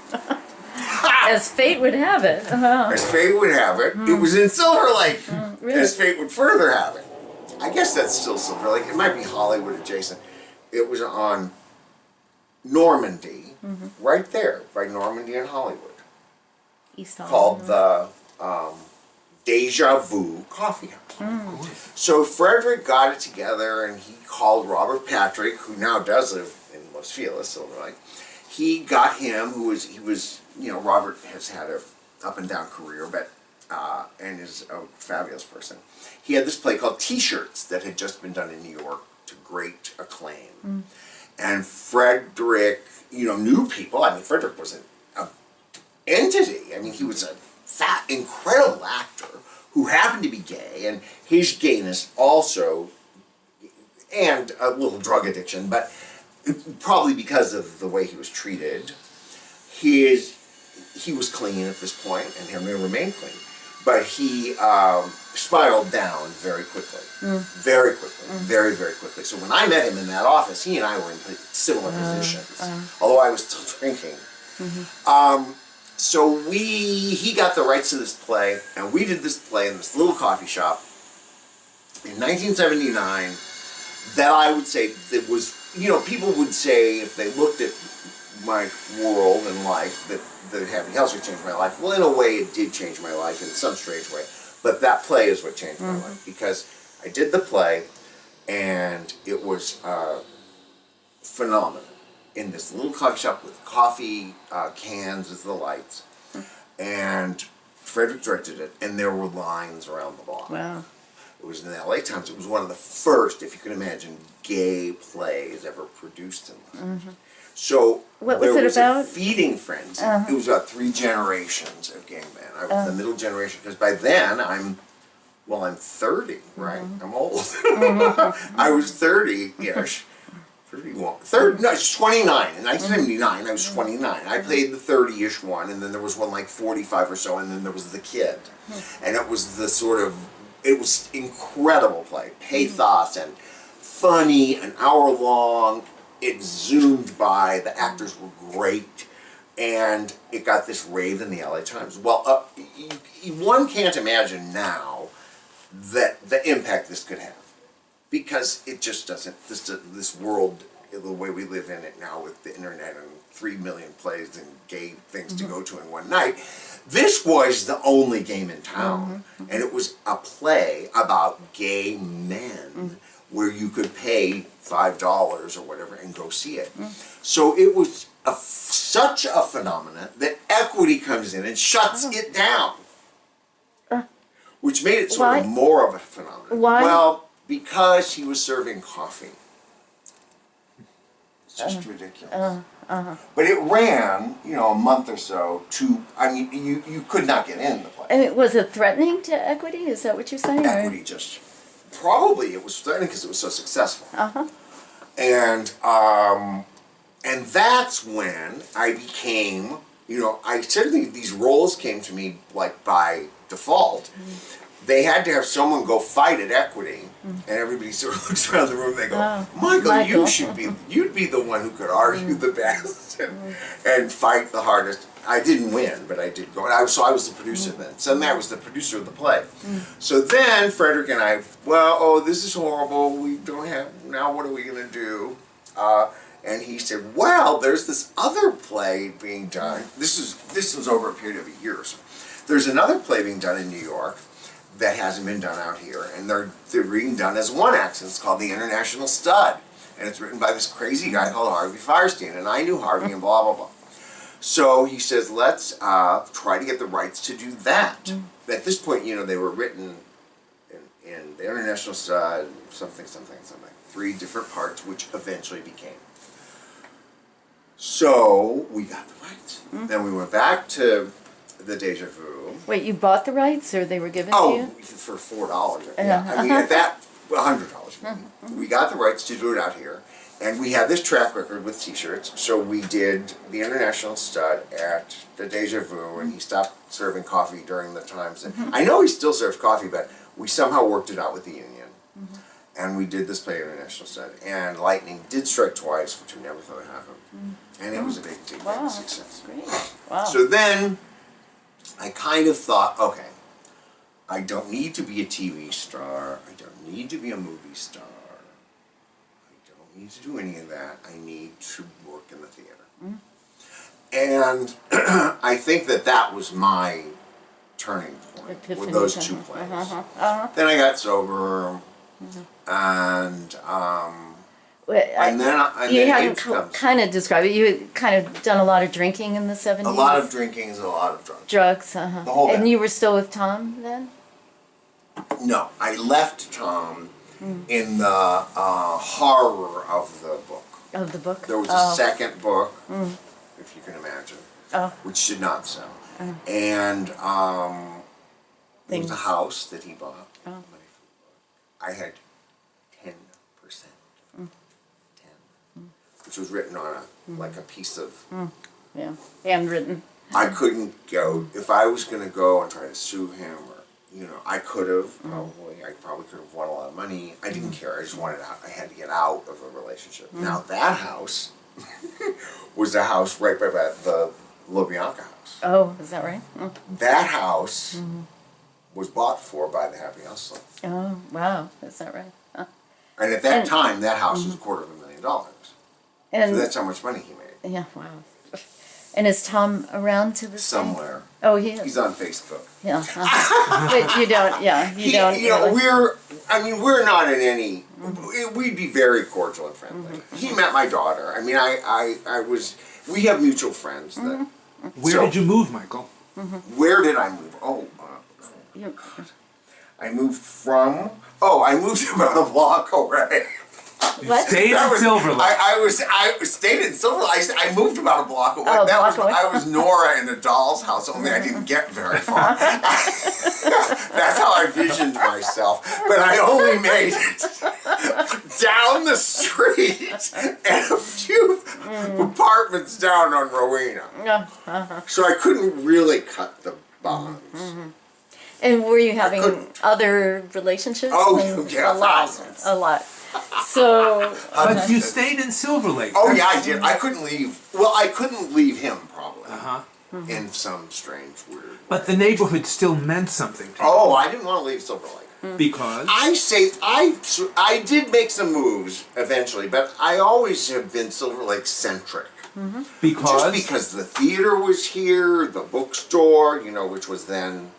As fate would have it. As fate would have it, it was in Silver Lake. Really? As fate would further have it. I guess that's still Silver Lake. It might be Hollywood adjacent. It was on Normandy, right there by Normandy and Hollywood, East called the Deja Vu Coffee House. So Frederick got it together and he called Robert Patrick, who now does live in Los Feliz, Silver Lake. He got him, Robert has had a up and down career, but and is a fabulous person. He had this play called T-Shirts that had just been done in New York to great acclaim. And Frederick, knew people. I mean, Frederick was an entity. I mean, he was a fat, incredible actor who happened to be gay, and his gayness also, and a little drug addiction, but probably because of the way he was treated, he was clean at this point, and he remained clean. But he spiraled down very quickly. Very quickly. Very, very quickly. So when I met him in that office, he and I were in similar positions, although I was still drinking. So he got the rights to this play, and we did this play in this little coffee shop in 1979 that I would say that was, people would say if they looked at my world and life that the Happy Hustler changed my life. Well, in a way, it did change my life in some strange way. But that play is what changed my life, because I did the play, and it was phenomenal. In this little coffee shop with coffee cans as the lights. and Frederick directed it, and there were lines around the block. Wow. It was in the LA Times. It was one of the first, if you can imagine, gay plays ever produced in life. So What was there it was about? a feeding frenzy. It was about 3 generations of gay men. I was the middle generation because by then I'm 30, right? I'm old. I was 30-ish. 31. No, I was 29. In 1979, I was 29. I played the 30-ish one, and then there was one like 45 or so, and then there was the kid. And it was the sort of, it was incredible play. Pathos and funny, an hour long. It zoomed by. The actors were great. And it got this rave in the LA Times. Well, one can't imagine now that the impact this could have. Because it just doesn't, this world, the way we live in it now with the internet and 3 million plays and gay things to go to in one night, this was the only game in town. And it was a play about gay men where you could pay $5 or whatever and go see it. So it was such a phenomenon that Equity comes in and shuts it down. Which made it sort of more of a phenomenon. Why? Well, because he was serving coffee. It's just ridiculous. But it ran, a month or so you could not get in the place. And was it threatening to Equity? Is that what you're saying? Equity probably it was threatening because it was so successful. And that's when I became, I certainly, these roles came to me like by default. They had to have someone go fight at Equity, and everybody sort of looks around the room and they go, Michael, you'd be the one who could argue the best and fight the hardest. I didn't win, but I did go. So I was the producer then. Suddenly I was the producer of the play. So then Frederick and I, this is horrible. We don't have, now what are we going to do? And he said, there's this other play being done. This was over a period of a year or so. There's another play being done in New York that hasn't been done out here, and they're being done as one act. It's called The International Stud, and it's written by this crazy guy called Harvey Fierstein, and I knew Harvey and blah, blah, blah. So he says, let's try to get the rights to do that. At this point, they were written in The International Stud, something, 3 different parts, which eventually became. So we got the rights. Then we went back to the Deja Vu. Wait, you bought the rights or they were given to you? For $4. Yeah. I mean, at that, $100. We got the rights to do it out here. And we had this track record with t-shirts. So we did The International Stud at the Deja Vu, and he stopped serving coffee during the times. I know he still serves coffee, but we somehow worked it out with the union. And we did this play, International Stud. And lightning did strike twice, which we never thought would happen. And it was a big success. Great. Wow. So then I kind of thought, okay, I don't need to be a TV star. I don't need to be a movie star. I don't need to do any of that. I need to work in the theater. And I think that was my turning point with those 2 plays. Then I got sober, and then you AIDS haven't kind of described it. You had kind of done a lot of drinking in the 70s. A lot of drinking and a lot of drugs. Drugs, The whole And bit. you were still with Tom then? No, I left Tom in the horror of the book. Of the book? There was a second book, if you can imagine, which did not sell. And there was a house that he bought. I had 10%. 10. Which was written on a piece of... Yeah, handwritten. I couldn't go, if I was going to go and try to sue him, or I could have, probably. I probably could have won a lot of money. I didn't care. I just wanted out. I had to get out of a relationship. Now that house was the house right by the LaBianca house. Oh, is that right? That house was bought for by the Happy House Club. Oh, wow. Is that right? And at that time, that house was $250,000. And So that's how much money he made. yeah, wow. And is Tom around to this day? Somewhere. Oh, he is. He's on Facebook. Yeah. But you don't, We're not in any, we'd be very cordial and friendly. He met my daughter. I mean, we have mutual friends that. Where did you move, Michael? Where did I move? You- I moved about a block away. What? Stayed in Silver Lake. I stayed in Silver Lake. I moved about a block away. Oh, block away. I was Nora in a doll's house, only I didn't get very far. That's how I visioned myself. But I only made it down the street and a few apartments down on Rowena. So I couldn't really cut the bonds. And were you having other relationships? Oh, yeah, a lot. thousands. A lot. So, But you stayed in Silver Lake. Oh yeah, I did. I couldn't leave. Well, I couldn't leave him probably. In some strange, weird way. But the neighborhood still meant something to you. Oh, I didn't want to leave Silver Lake. Because? I did make some moves eventually, but I always have been Silver Lake centric. Because? Just because the theater was here, the bookstore, which was then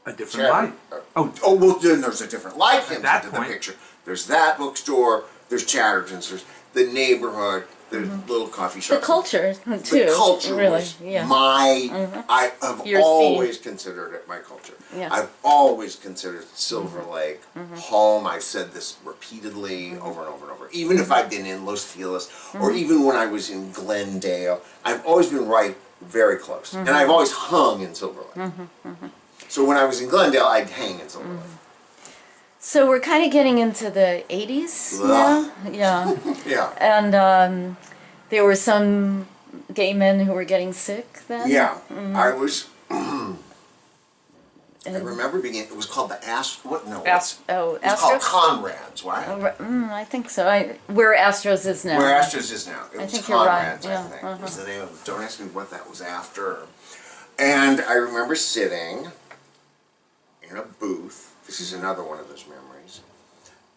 A different light. Oh, well, then there's a different light comes that into point. the picture. There's that bookstore, there's Chatterton's, there's the neighborhood, there's little coffee the shops. culture, too. The culture really, was yeah. I have Your always considered it my culture. Yeah. I've always considered Silver Lake home. I've said this repeatedly over and over and over. Even if I've been in Los Feliz, or even when I was in Glendale, I've always been right very close. And I've always hung in Silver Lake. So when I was in Glendale, I'd hang in Silver Lake. So we're kind of getting into the 80s now. Yeah. Yeah. And there were some gay men who were getting sick then. Yeah. I was. I And- remember it was called the What? No. Ast- oh, It was called Astros? Conrad's, right? I think so. Where Astros is now. Where Astros is now. It I was think you're right, Conrad's, yeah, I think. Was the name of it. Don't ask me what that was after. And I remember sitting in a booth. This is another one of those memories.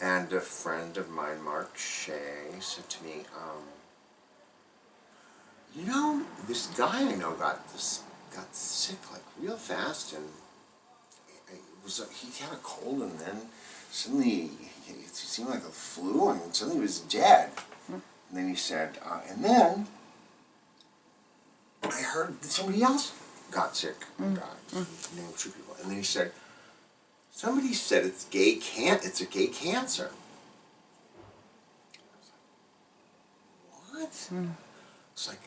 And a friend of mine, Mark Shea, said to me, this guy I know got sick like real fast, and he had a cold, and then suddenly it seemed like a flu, and suddenly he was dead. And then he said, and then I heard that somebody else got sick and died. He named two people, and then he said, somebody said it's a gay cancer. What? It's like,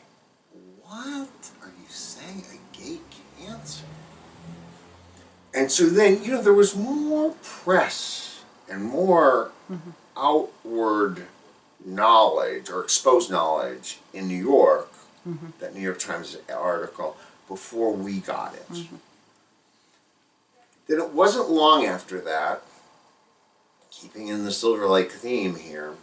what are you saying? A gay cancer? And so then, there was more press and more outward knowledge or exposed knowledge in New York, that New York Times article, before we got it. Then it wasn't long after that, keeping in the Silver Lake theme here,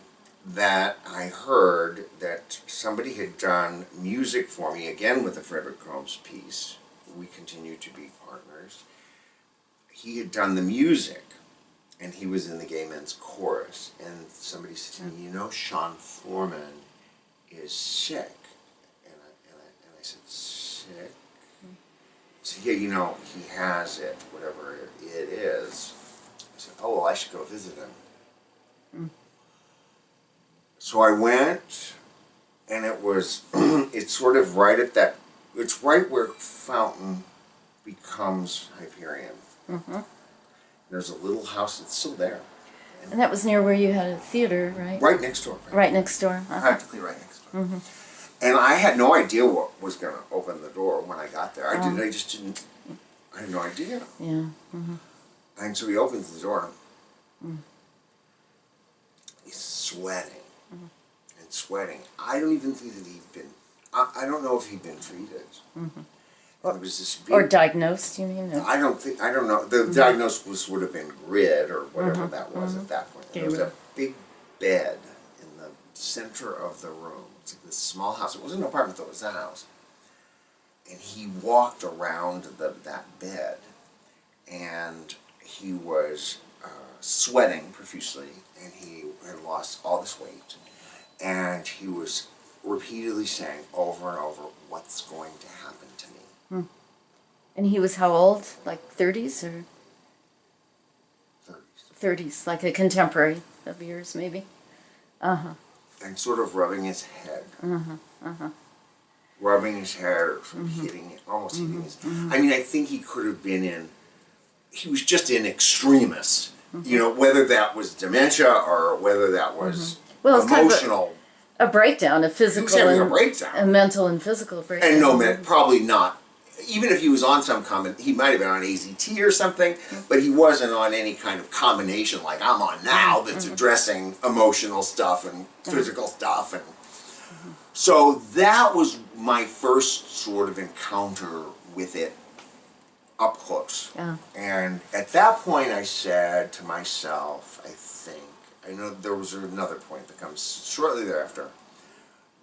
that I heard that somebody had done music for me, again with the Frederick Combs piece. We continue to be partners. He had done the music, and he was in the gay men's chorus. And somebody said to me, Sean Foreman is sick. And I said, sick? So yeah, he has it, whatever it is. I said, oh, well, I should go visit him. So I went, and it's sort of right at that, it's right where Fountain becomes Hyperion. There's a little house that's still there. And that was near where you had a theater, right? Right next door. Right next door. Practically right next door. And I had no idea what was going to open the door when I got there. I had no idea. Yeah. And so he opens the door. He's sweating. And sweating. I don't even think that I don't know if he'd been treated. It was this big, Or diagnosed, you mean? I don't know. The diagnosis would have been grid or whatever that was at that point. And there was a big bed in the center of the room. It's like this small house. It wasn't an apartment, though. It was a house. And he walked around that bed, and he was sweating profusely, and he had lost all this weight, and he was repeatedly saying over and over, what's going to happen to me? And he was how old? Like 30s or? 30s. 30s, like a contemporary of yours, maybe? And sort of rubbing his head. rubbing his head or sort of hitting it, almost hitting his. I mean, I think he could have been in. He was just in extremis. You know, whether that was dementia or whether that was Well, it's kind of emotional. a breakdown, a He was physical having a and breakdown. a mental and physical breakdown. And no, probably not. Even if he was on some he might have been on AZT or something, but he wasn't on any kind of combination like I'm on now that's addressing emotional stuff and physical stuff. And so that was my first sort of encounter with it up close. Yeah. And at that point I said to myself, I know there was another point that comes shortly thereafter,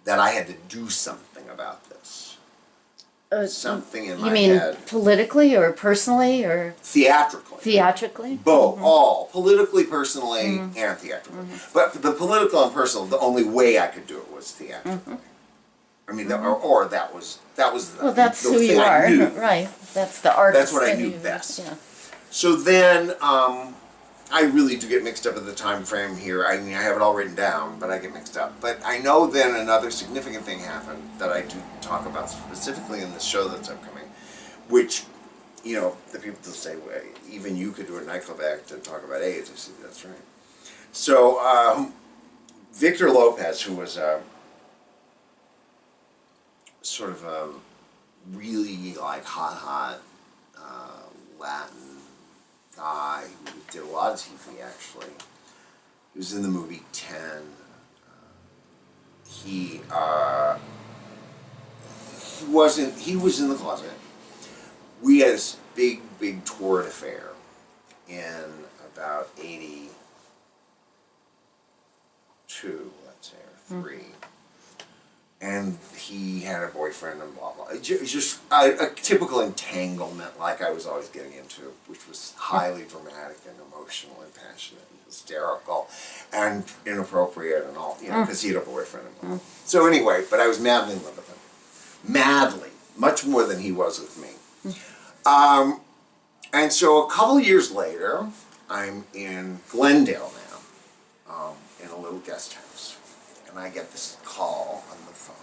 that I had to do something about this. Something in my You mean head. politically or personally or Theatrically. theatrically? Both, all. Politically, personally, and theatrically. But the political and personal, the only way I could do it was theatrically. I mean, or that was Well, that's the who thing you I are, knew. right? That's the artist. That's what I that knew you- best. Yeah. So then, I really do get mixed up in the time frame here. I mean, I have it all written down, but I get mixed up. But I know then another significant thing happened that I do talk about specifically in the show that's upcoming, which, you know, the people will say, well, even you could do a nightclub act and talk about AIDS. I said, that's right. So, Victor Lopez, who was sort of a really like hot Latin guy who did a lot of TV actually. He was in the movie 10. He was in the closet. We had this big torrid affair in about 82, let's say, or 3. And he had a boyfriend and blah blah. It's just a typical entanglement like I was always getting into, which was highly dramatic and emotional and passionate and hysterical and inappropriate and all, you know, because he had a boyfriend and blah blah. So anyway, but I was madly in love with him. Madly. Much more than he was with me. And so a couple years later, I'm in Glendale now, in a little guest house. And I get this call on the phone.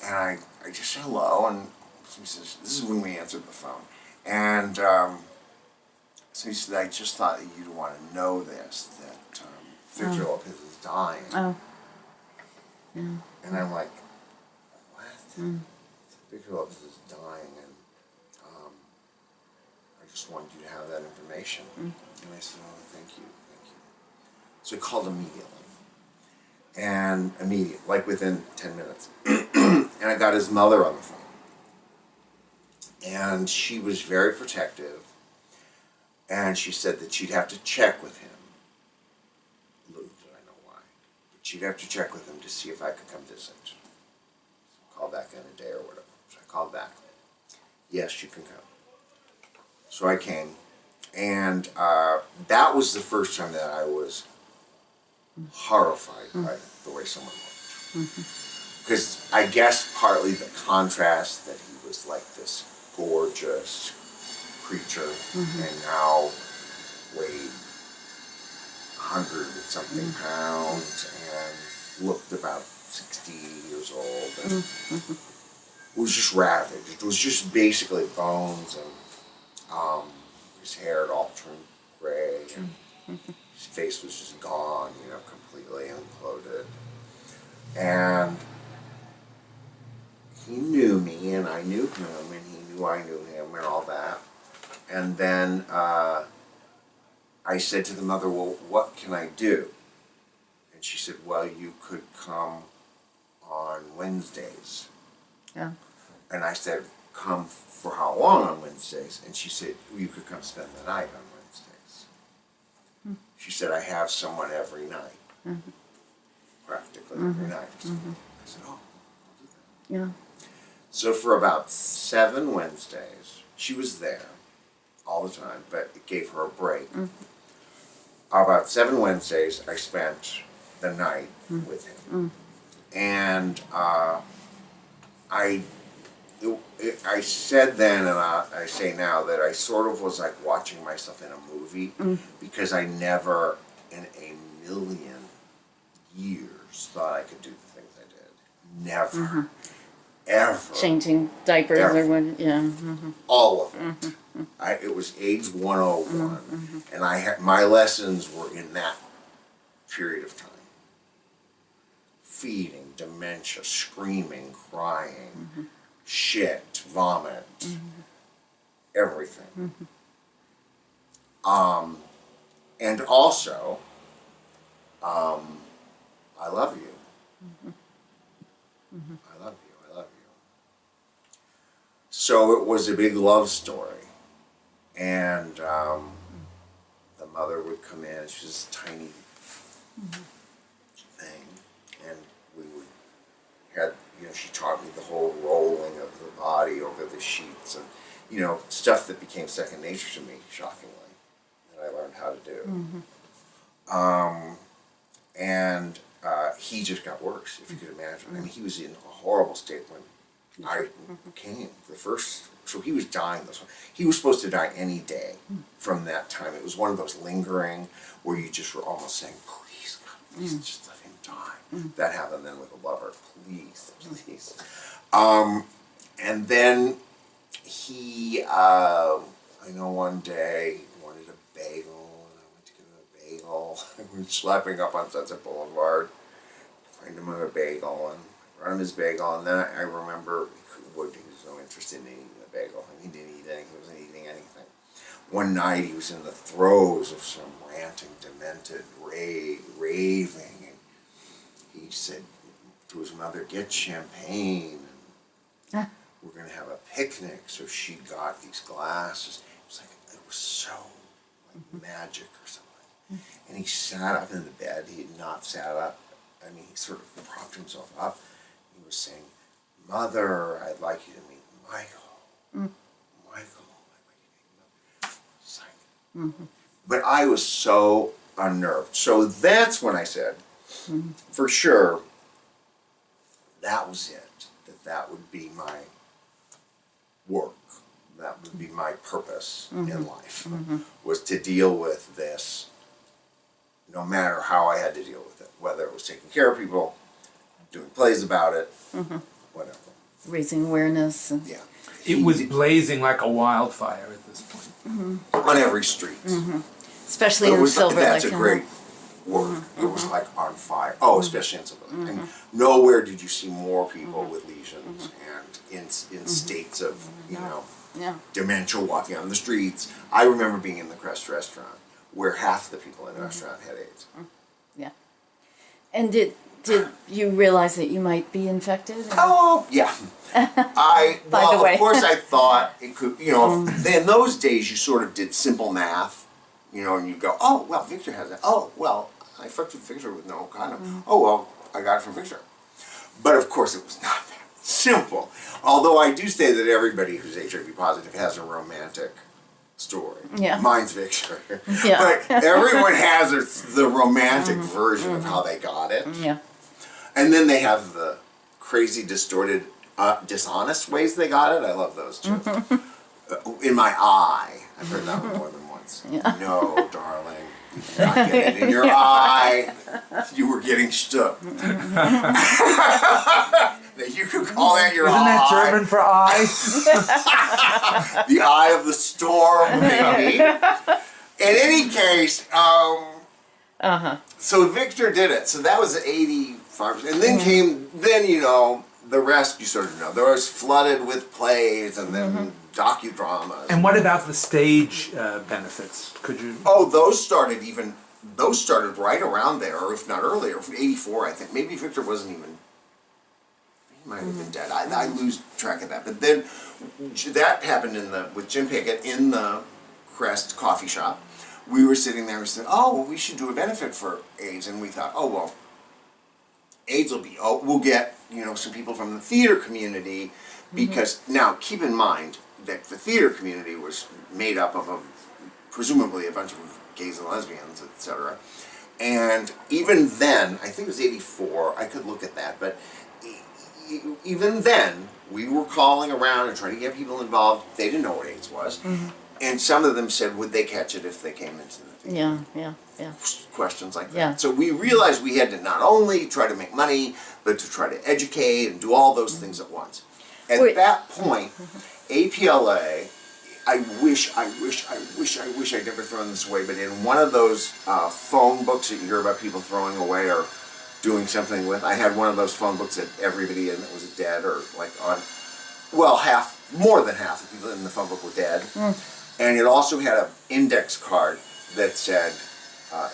And I just say hello, and he says, this is when we answered the phone. And so he said, I just thought that you'd want to know this, that Victor Lopez is dying. Oh. And I'm like, what? Victor Lopez is dying, and I just wanted you to have that information. And I said, oh, thank you. So I called immediately. And like within 10 minutes. And I got his mother on the phone. And she was very protective. And she said that she'd have to check with him. Little did I know why. But she'd have to check with him to see if I could come visit. So call back in a day or whatever. So I called back. Yes, you can come. So I came. And that was the first time that I was horrified by the way someone looked. Because I guess partly the contrast that he was like this gorgeous creature and now weighed 100 and something pounds and looked about 60 years old and was just ravaged. It was just basically bones and his hair had all turned gray and his face was just gone, you know, completely imploded. And he knew me, and I knew him, and he knew I knew him, and all that. And then I said to the mother, well, what can I do? And she said, well, you could come on Wednesdays. Yeah. And I said, come for how long on Wednesdays? And she said, well, you could come spend the night on Wednesdays. She said, I have someone every night. Practically every night or something. I said, oh, I'll do that. Yeah. So for about 7 Wednesdays, she was there all the time, but it gave her a break. About 7 Wednesdays, I spent the night with him. And I said then, and I say now, that I sort of was like watching myself in a movie because I never in a million years thought I could do the things I did. Never. ever. Changing diapers or Ever. what? Yeah. Mm-hmm. All of it. It was age 101, and I had my lessons were in that period of time. Feeding, dementia, screaming, crying, shit, vomit, everything. And also, I love you. I love you. I love you. So it was a big love story. And the mother would come in, she was a tiny thing, and we would had, she taught me the whole rolling of the body over the sheets and, stuff that became second nature to me, shockingly, that I learned how to do. And he just got worse, if you could imagine. I mean, he was in a horrible state when I came, so he was dying. He was supposed to die any day from that time. It was one of those lingering where you just were almost saying, please, God, please just let him die. That happened then with a lover. Please, please. And then he, I know one day he wanted a bagel, and I went to get him a bagel. We were schlepping up on Sunset Boulevard, find him a bagel, and brought him his bagel, and then I remember he was no interested in eating the bagel. He didn't eat anything. He wasn't eating anything. One night he was in the throes of some ranting, demented, raving, and he said to his mother, "Get champagne. And we're going to have a picnic." So she got these glasses. It was so like magic or something. And he sat up in the bed. He had not sat up. I mean, he sort of propped himself up. He was saying, "Mother, I'd like you to meet Michael. Michael, I'd like you to meet Mother." It's like, but I was so unnerved. So that's when I said, for sure, that was it. That would be my work. That would be my purpose in life, was to deal with this, no matter how I had to deal with it, whether it was taking care of people, doing plays about it, whatever. Raising awareness. And Yeah. It was blazing like a wildfire at this point. On every street. especially It in was Silver Lake. that's a great word. It was like on fire. Oh, especially in Silver Lake. And nowhere did you see more people with lesions and in states of, Yeah. dementia walking on the streets. I remember being in the Crest restaurant where half the people in the restaurant had AIDS. Yeah. And did you realize that you might be infected? Or? Oh, yeah. By the way. Of course I thought it could, in those days you sort of did simple math, and you go, oh, well, Victor has it. Oh, well, I fucked with Victor with no condom. Oh, well, I got it from Victor. But of course it was not that simple. Although I do say that everybody who's HIV positive has a romantic story. Yeah. Mine's Victor. Yeah. But everyone has the romantic version of how they got it. Yeah. And then they have the crazy, distorted, dishonest ways they got it. I love those too. In my eye. I've heard that one more than once. Yeah. No, darling. You did not get it in your eye. You were getting stuck. You could call that your Isn't eye. that German for eye? The eye of the storm, maybe. In any case, so Victor did it. So that was 85%. And then came, the rest you sort of know. There was flooded with plays and then docudramas. And what about the stage benefits? Could you? Oh, those started right around there, or if not earlier, from 84, I think. Maybe Victor wasn't even, he might have been dead. I lose track of that. But then that happened with Jim Pickett in the Crest coffee shop. We were sitting there and said, oh, well, we should do a benefit for AIDS. And we thought, oh, well, AIDS we'll get, some people from the theater community, because now keep in mind that the theater community was made up of presumably a bunch of gays and lesbians, etc. And even then, I think it was 84, I could look at that, but even then, we were calling around and trying to get people involved. They didn't know what AIDS was. And some of them said, would they catch it if they came into the theater? Yeah. Questions like that. Yeah. So we realized we had to not only try to make money, but to try to educate and do all those things at once. At Wait. that point, APLA, I wish I'd never thrown this away, but in one of those phone books that you hear about people throwing away or doing something with, I had one of those phone books that everybody in it was dead, or like more than half the people in the phone book were dead. And it also had an index card that said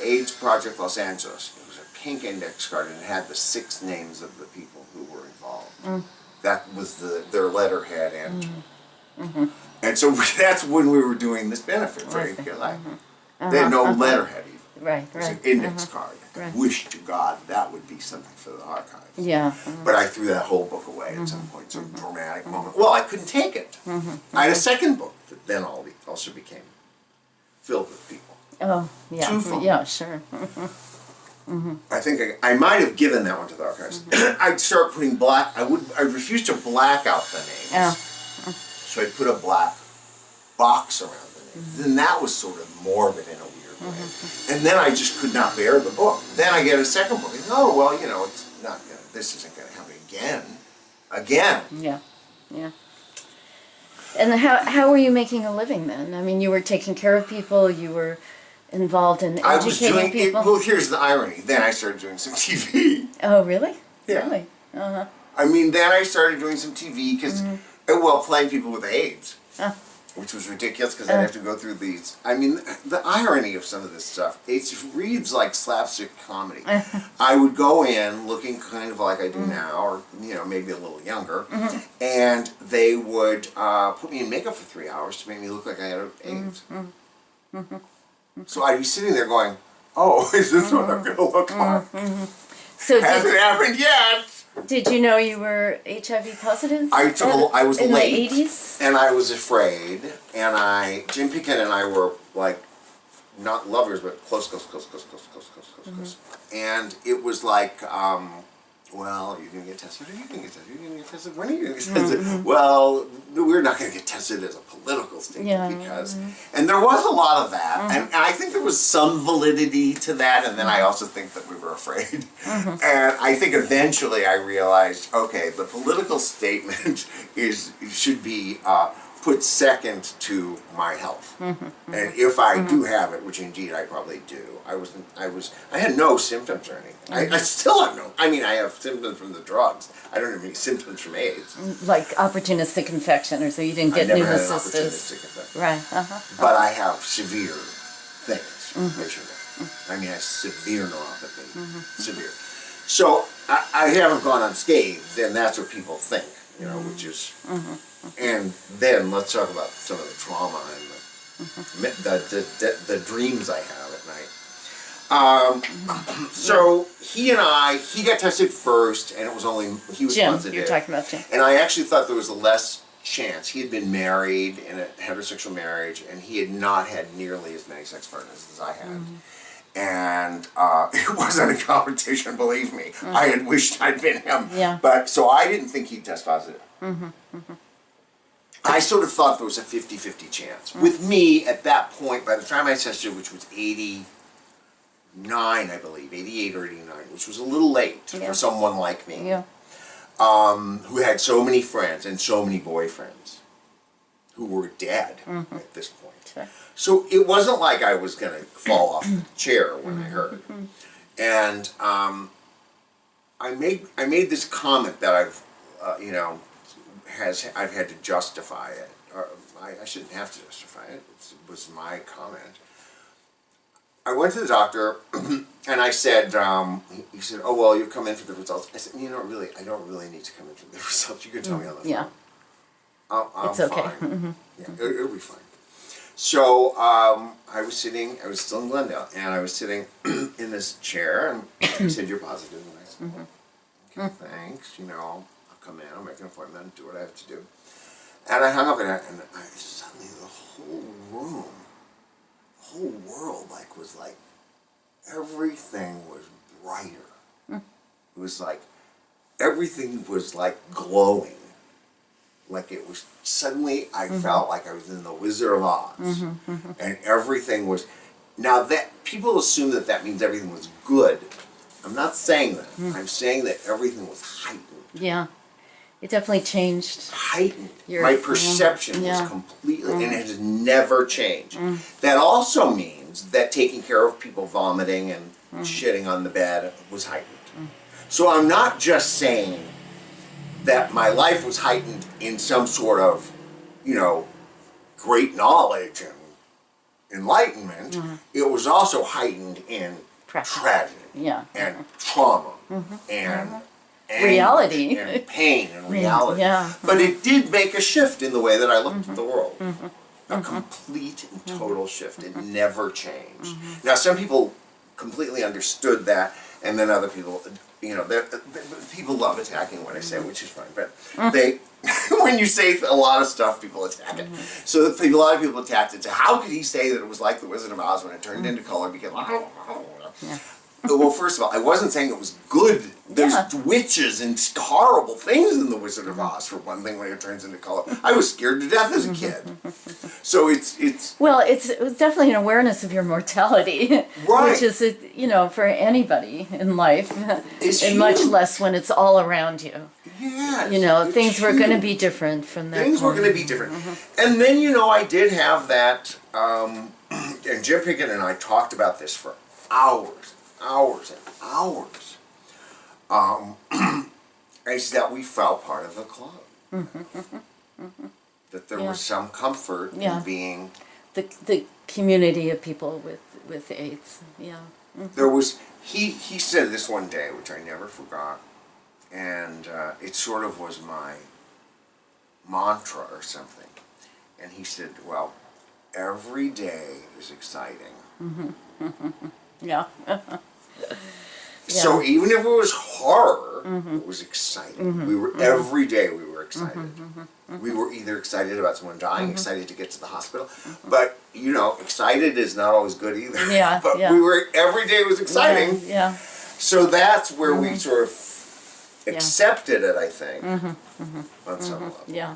AIDS Project Los Angeles. It was a pink index card, and it had the 6 names of the people who were involved. That was their letterhead and and so that's when we were doing this benefit for APLA. They had no letterhead even. Right, It was an right. index card. I Right. wish to God that would be something for the archives. Yeah. But I threw that whole book away at some point, some dramatic moment. Well, I couldn't take it. I had a second book that then also became filled with people. Oh, yeah. 2 phone Yeah, sure. I think I might have given that one to the archives. I'd start putting I refused to black out the names. Yeah. So I'd put a black box around the names. Then that was sort of morbid in a weird way. And then I just could not bear the book. Then I get a second book. And, oh, well, it's not gonna, this isn't going to happen again. Yeah. Yeah. And how were you making a living then? I mean, you were taking care of people, you were involved in I was educating doing people. well, here's the irony. Then I started doing some TV. Oh, really? Yeah. Really? Uh-huh. I mean, then I started doing some TV because, playing people with AIDS, which was ridiculous because I'd have to go through these. I mean, the irony of some of this stuff, it reads like slapstick comedy. I would go in looking kind of like I do now, or, maybe a little younger, and they would put me in makeup for 3 hours to make me look like I had AIDS. So I'd be sitting there going, oh, is this what I'm going to look like? So Hasn't happened yet. did you know you were HIV positive? I was in late, the 80s? and I was afraid, and Jim Pickett and I were like, not lovers, but close. And it was like, well, are you going to get tested? Are you going to get tested? Are you going to get tested? When are you going to get tested? Well, we're not going to get tested as a political statement because, and there was a lot of that, and I think there was some validity to that, and then I also think that we were afraid. And I think eventually I realized, okay, the political statement should be put second to my health. And if I do have it, which indeed I probably do, I had no symptoms or anything. I still have no, I have symptoms from the drugs. I don't have any symptoms from AIDS. Like opportunistic infection, or so you didn't I get never had an pneumocystis. opportunistic infection. Right. But I have severe things, as you know. I have severe neuropathy, severe. So I haven't gone unscathed, and that's what people think, which is, and then let's talk about some of the trauma and the dreams I have at night. So he got tested first, and he was Jim, positive. you're talking about Jim. And I actually thought there was a less chance. He had been married in a heterosexual marriage, and he had not had nearly as many sex partners as I had. And it wasn't a competition, believe me. I had wished I'd been him. Yeah. But so I didn't think he'd test positive. I sort of thought there was a 50-50 chance. With me, at that point, by the time I tested, which was 89, I believe, 88 or 89, which was a little late for someone like me, Yeah. who had so many friends and so many boyfriends who were dead at this point. Sure. So it wasn't like I was going to fall off the chair when I heard. And I made this comment that I've had to justify it. Or I shouldn't have to justify it. It was my comment. I went to the doctor and I said, he said, oh, well, you've come in for the results. I said, I don't really need to come in for the results. You can tell me on the phone. Yeah. I'm It's okay. fine. Yeah, it'll be fine. So I was still in Glendale, and I was sitting in this chair, and he said, you're positive. And I said, okay, thanks, I'll come in, I'll make an appointment, do what I have to do. And I hung up, and suddenly the whole world, was like, everything was brighter. It was like, everything was like glowing. Like it was, suddenly I felt like I was in the Wizard of Oz. And everything was, now that, people assume that means everything was good. I'm not saying that. I'm saying that everything was heightened. Yeah. It definitely changed. heightened. Your- My perception yeah. was completely, and it has never changed. That also means that taking care of people vomiting and shitting on the bed was heightened. So I'm not just saying that my life was heightened in some sort of, great knowledge and enlightenment. It was also heightened in tragedy Yeah. and trauma and anguish Reality. and pain and reality. Yeah. But it did make a shift in the way that I looked at the world. A complete and total shift. It never changed. Now, some people completely understood that, and then other people, people love attacking what I say, which is fine. But they, when you say a lot of stuff, people attack it. So a lot of people attacked it. So how could he say that it was like the Wizard of Oz when it turned into color? Because well, first of all, I wasn't saying it was good. There's witches and horrible things in the Wizard of Oz, for one thing, when it turns into color. I was scared to death as a kid. So it's Well, it was definitely an awareness of your mortality, Right. which is, for anybody in life, It's and much huge. less when it's all around you. yes, Things were going to huge. be different from that. Things were point. going to be different. And then, I did have that, and Jim Pickett and I talked about this for hours and hours. Is that we felt part of the club. That there was some comfort in being. The community of people with AIDS. Yeah. There was, he said this one day, which I never forgot, and it sort of was my mantra or something. And he said, well, every day is exciting. Yeah. So even if it was horror, it was exciting. We were every day we were excited. We were either excited about someone dying, excited to get to the hospital, but excited is not always good either. Yeah, But yeah. we were every day was exciting. Yeah. So that's where we sort of accepted it, I think, on some level. Yeah.